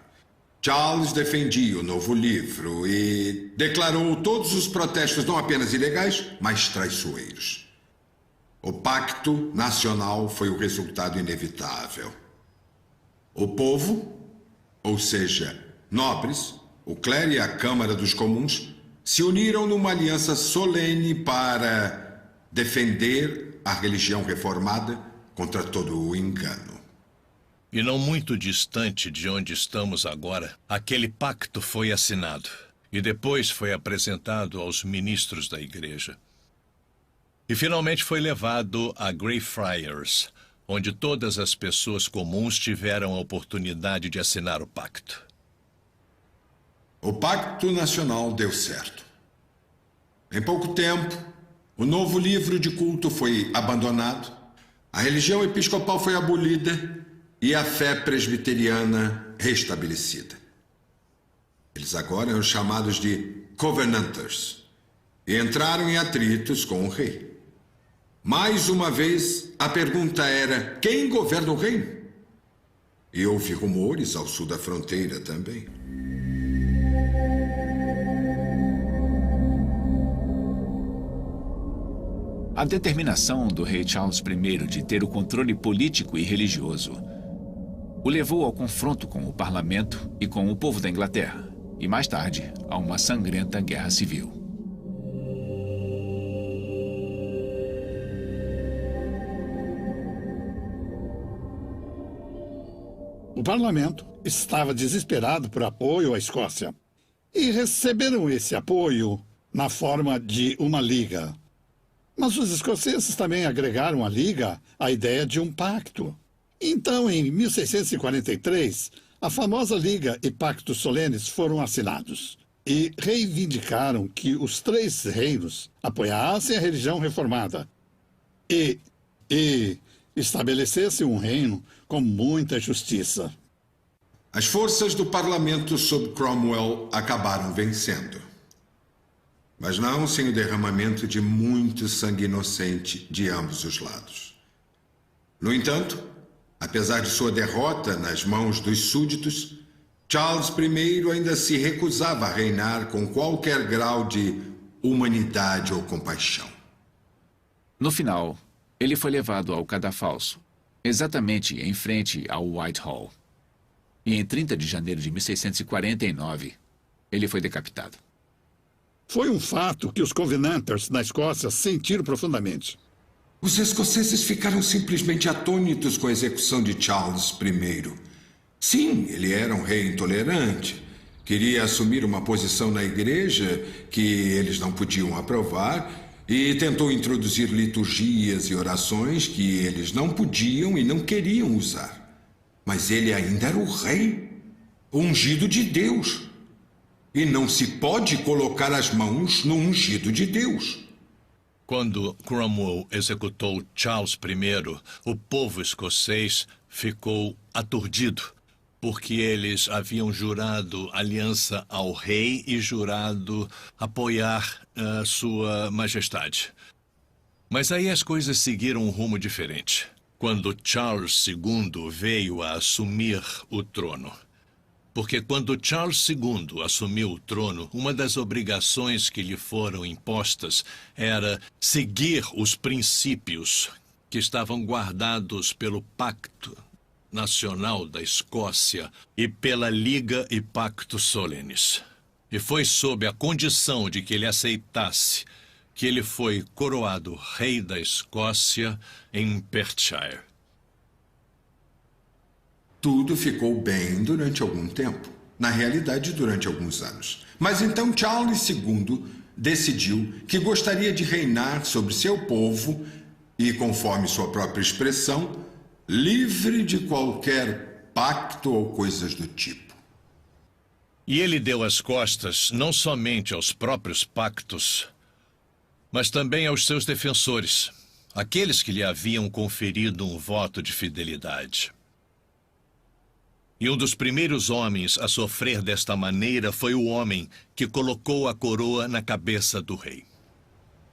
Charles defendia o novo livro e declarou todos os protestos não apenas ilegais, mas traiçoeiros. O Pacto Nacional foi o resultado inevitável. O povo, ou seja, nobres, o clero e a Câmara dos Comuns, se uniram numa aliança solene para defender a religião reformada contra todo o engano. E não muito distante de onde estamos agora, aquele pacto foi assinado e depois foi apresentado aos ministros da igreja. E finalmente foi levado a Greyfriars, onde todas as pessoas comuns tiveram a oportunidade de assinar o pacto. O Pacto Nacional deu certo. Em pouco tempo, o novo livro de culto foi abandonado, a religião episcopal foi abolida e a fé presbiteriana restabelecida. Eles agora eram chamados de Covenanters e entraram em atritos com o rei. Mais uma vez, a pergunta era: quem governa o reino? E houve rumores ao sul da fronteira também. A determinação do rei Charles I de ter o controle político e religioso o levou ao confronto com o parlamento e com o povo da Inglaterra, e mais tarde a uma sangrenta guerra civil. O parlamento estava desesperado por apoio à Escócia e receberam esse apoio na forma de uma liga. Mas os escoceses também agregaram à liga a ideia de um pacto. Então, em 1643, a famosa Liga e Pactos Solenes foram assinados e reivindicaram que os 3 reinos apoiassem a religião reformada e estabelecessem um reino com muita justiça. As forças do parlamento sob Cromwell acabaram vencendo. Mas não sem o derramamento de muito sangue inocente de ambos os lados. No entanto, apesar de sua derrota nas mãos dos súditos, Charles I ainda se recusava a reinar com qualquer grau de humanidade ou compaixão. No final, ele foi levado ao cadafalso, exatamente em frente ao Whitehall. E em 30 de janeiro de 1649, ele foi decapitado. Foi um fato que os Covenanters na Escócia sentiram profundamente. Os escoceses ficaram simplesmente atônitos com a execução de Charles I. Sim, ele era um rei intolerante. Queria assumir uma posição na igreja que eles não podiam aprovar e tentou introduzir liturgias e orações que eles não podiam e não queriam usar. Mas ele ainda era o rei, o ungido de Deus. E não se pode colocar as mãos no ungido de Deus. Quando Cromwell executou Charles I, o povo escocês ficou aturdido, porque eles haviam jurado aliança ao rei e jurado apoiar sua majestade. Mas aí as coisas seguiram um rumo diferente, quando Charles II veio a assumir o trono. Porque quando Charles II assumiu o trono, uma das obrigações que lhe foram impostas era seguir os princípios que estavam guardados pelo Pacto Nacional da Escócia e pela Liga e Pactos Solenes. E foi sob a condição de que ele aceitasse que ele foi coroado rei da Escócia em Perthshire. Tudo ficou bem durante algum tempo. Na realidade, durante alguns anos. Mas então Charles II decidiu que gostaria de reinar sobre seu povo e, conforme sua própria expressão, livre de qualquer pacto ou coisas do tipo. E ele deu as costas não somente aos próprios pactos, mas também aos seus defensores, aqueles que lhe haviam conferido um voto de fidelidade. E um dos primeiros homens a sofrer desta maneira foi o homem que colocou a coroa na cabeça do rei.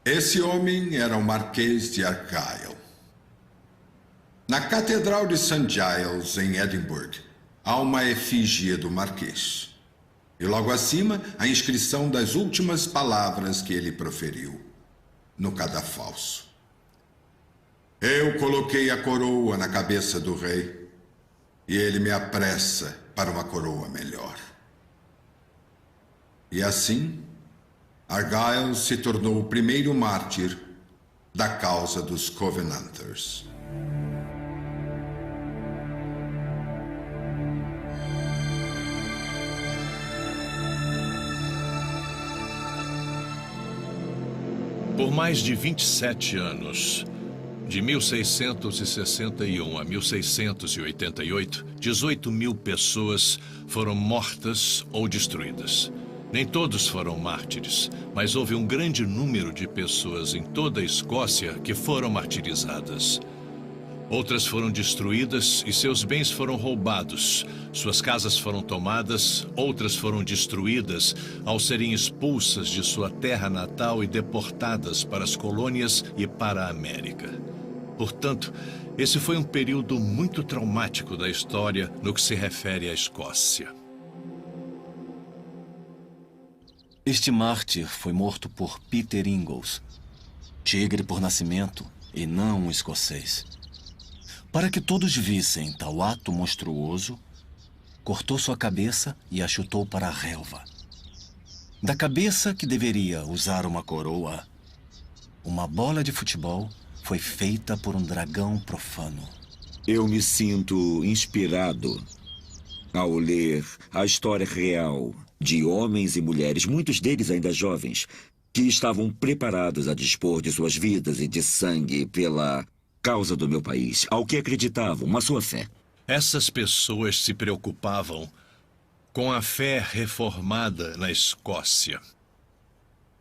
Esse homem era o Marquês de Argyll. Na Catedral de St. Giles, em Edimburgo, há uma efígie do Marquês. E logo acima, a inscrição das últimas palavras que ele proferiu no cadafalso. Eu coloquei a coroa na cabeça do rei. E ele me apressa para uma coroa melhor. E assim, Argyll se tornou o primeiro mártir da causa dos Covenanters. Por mais de 27 anos, de 1661 a 1688, 18 mil pessoas foram mortas ou destruídas. Nem todos foram mártires, mas houve um grande número de pessoas em toda a Escócia que foram martirizadas. Outras foram destruídas e seus bens foram roubados. Suas casas foram tomadas, outras foram destruídas ao serem expulsas de sua terra natal e deportadas para as colônias e para a América. Portanto, esse foi um período muito traumático da história no que se refere à Escócia. Este mártir foi morto por Peter Ingalls. tigre por nascimento e não um escocês. Para que todos vissem tal ato monstruoso, cortou sua cabeça e a chutou para a relva. Da cabeça, que deveria usar uma coroa, uma bola de futebol foi feita por um dragão profano. Eu me sinto inspirado ao ler a história real de homens e mulheres, muitos deles ainda jovens, que estavam preparados a dispor de suas vidas e de sangue pela causa do meu país, ao que acreditavam, a sua fé. Essas pessoas se preocupavam com a fé reformada na Escócia.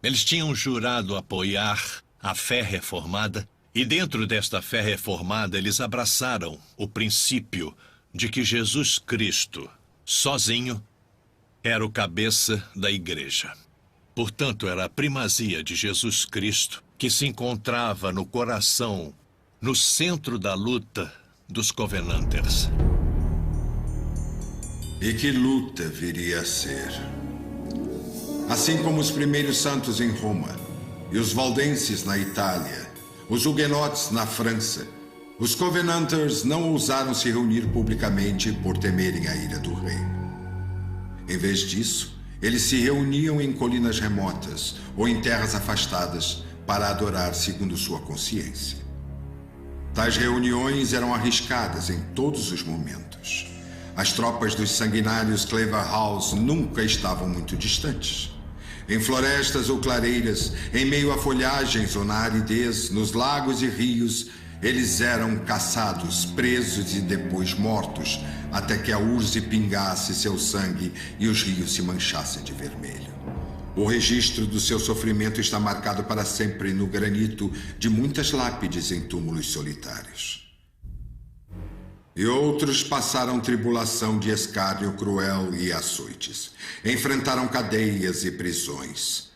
Eles tinham jurado apoiar a fé reformada e dentro desta fé reformada eles abraçaram o princípio de que Jesus Cristo, sozinho, era o cabeça da igreja. Portanto, era a primazia de Jesus Cristo que se encontrava no coração, no centro da luta dos Covenanters. E que luta viria a ser? Assim como os primeiros santos em Roma, e os valdenses na Itália, os huguenotes na França, os Covenanters não ousaram se reunir publicamente por temerem a ira do rei. Em vez disso, eles se reuniam em colinas remotas ou em terras afastadas para adorar segundo sua consciência. Tais reuniões eram arriscadas em todos os momentos. As tropas dos sanguinários Claverhouse nunca estavam muito distantes. Em florestas ou clareiras, em meio a folhagens ou na aridez, nos lagos e rios, eles eram caçados, presos e depois mortos, até que a urze pingasse seu sangue e os rios se manchassem de vermelho. O registro do seu sofrimento está marcado para sempre no granito de muitas lápides em túmulos solitários. E outros passaram tribulação de escárnio cruel e açoites. Enfrentaram cadeias e prisões.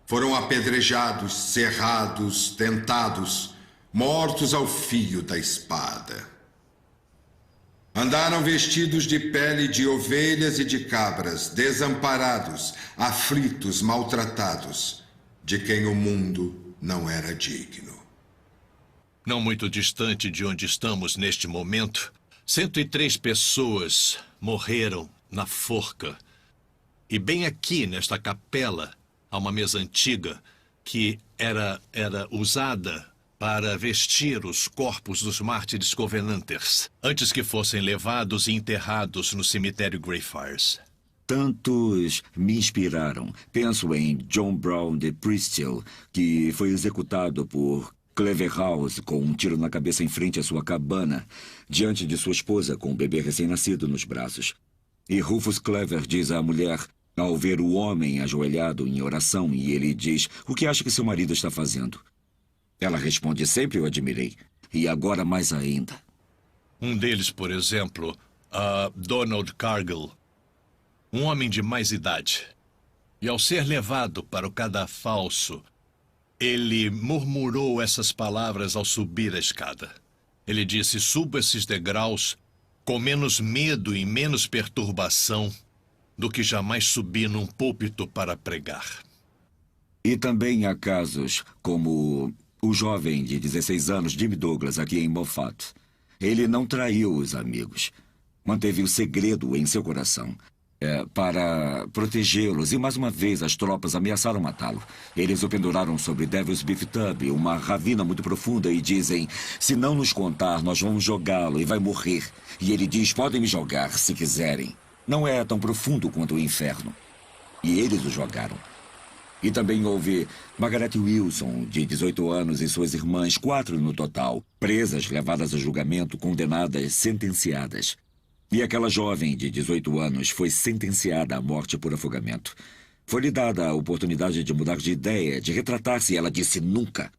Foram apedrejados, serrados, tentados, mortos ao fio da espada. Andaram vestidos de pele de ovelhas e de cabras, desamparados, aflitos, maltratados, de quem o mundo não era digno. Não muito distante de onde estamos neste momento, 103 pessoas morreram na forca. E bem aqui, nesta capela, há uma mesa antiga que era usada para vestir os corpos dos mártires Covenanters, antes que fossem levados e enterrados no cemitério Greyfriars. Tantos me inspiraram. Penso em John Brown de Bristol, que foi executado por Claverhouse com um tiro na cabeça em frente à sua cabana, diante de sua esposa com um bebê recém-nascido nos braços. E Rufus Clever diz à mulher, ao ver o homem ajoelhado em oração, e ele diz, o que acha que seu marido está fazendo? Ela responde, sempre o admirei, e agora mais ainda. Um deles, por exemplo, Donald Cargill, um homem de mais idade. E ao ser levado para o cadafalso, ele murmurou essas palavras ao subir a escada. Ele disse, subo esses degraus com menos medo e menos perturbação do que jamais subi num púlpito para pregar. E também há casos como o jovem de 16 anos, Jimmy Douglas, aqui em Moffat. Ele não traiu os amigos. Manteve o segredo em seu coração para protegê-los. E mais uma vez as tropas ameaçaram matá-lo. Eles o penduraram sobre Devil's Beef Tub, uma ravina muito profunda, e dizem, se não nos contar, nós vamos jogá-lo e vai morrer. E ele diz, podem me jogar se quiserem. Não é tão profundo quanto o inferno. E eles o jogaram. E também houve Margaret Wilson, de 18 anos, e suas irmãs, 4 no total, presas, levadas a julgamento, condenadas, sentenciadas. E aquela jovem de 18 anos foi sentenciada à morte por afogamento. Foi-lhe dada a oportunidade de mudar de ideia, de retratar-se, e ela disse nunca.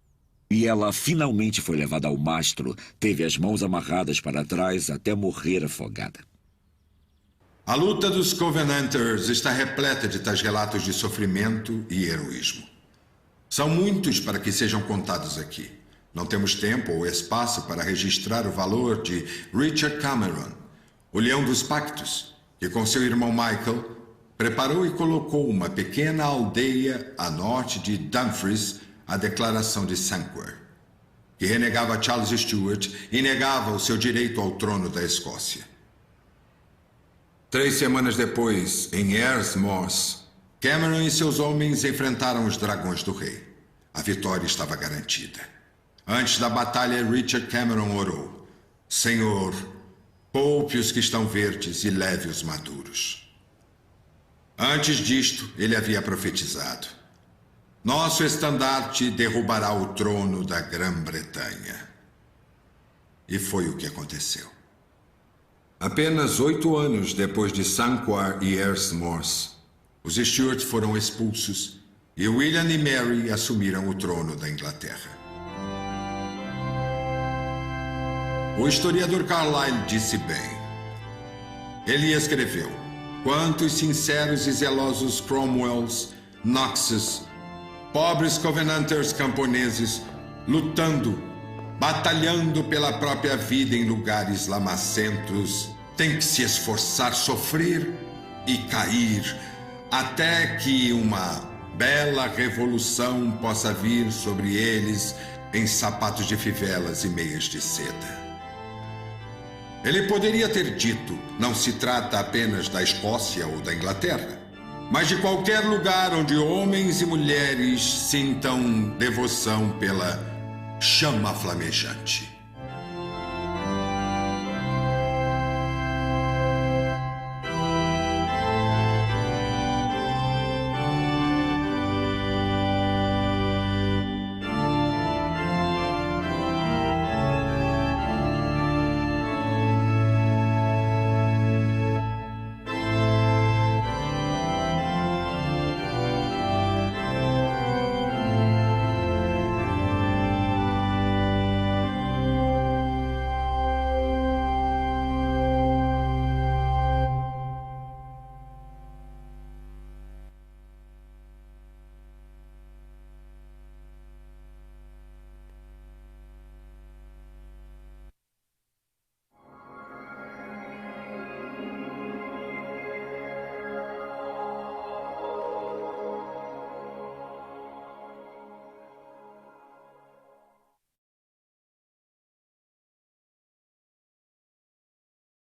E ela finalmente foi levada ao mastro, teve as mãos amarradas para trás até morrer afogada. A luta dos Covenanters está repleta de tais relatos de sofrimento e heroísmo. São muitos para que sejam contados aqui. Não temos tempo ou espaço para registrar o valor de Richard Cameron, o Leão dos Pactos, que com seu irmão Michael preparou e colocou uma pequena aldeia a norte de Dumfries, a Declaração de Sanquhar, que renegava Charles Stuart e negava o seu direito ao trono da Escócia. 3 semanas depois, em Ayers Moss, Cameron e seus homens enfrentaram os dragões do rei. A vitória estava garantida. Antes da batalha, Richard Cameron orou: Senhor, poupe os que estão verdes e leve os maduros. Antes disto, ele havia profetizado: nosso estandarte derrubará o trono da Grã-Bretanha. E foi o que aconteceu. Apenas 8 anos depois de Sanquhar e Ayers Moss, os Stuart foram expulsos e William e Mary assumiram o trono da Inglaterra. O historiador Carlyle disse bem. Ele escreveu: quantos sinceros e zelosos Cromwells, Knoxes, pobres Covenanters camponeses, lutando, batalhando pela própria vida em lugares lamacentos, têm que se esforçar, sofrer e cair, até que uma bela revolução possa vir sobre eles em sapatos de fivelas e meias de seda. Ele poderia ter dito: não se trata apenas da Escócia ou da Inglaterra, mas de qualquer lugar onde homens e mulheres sintam devoção pela chama flamejante.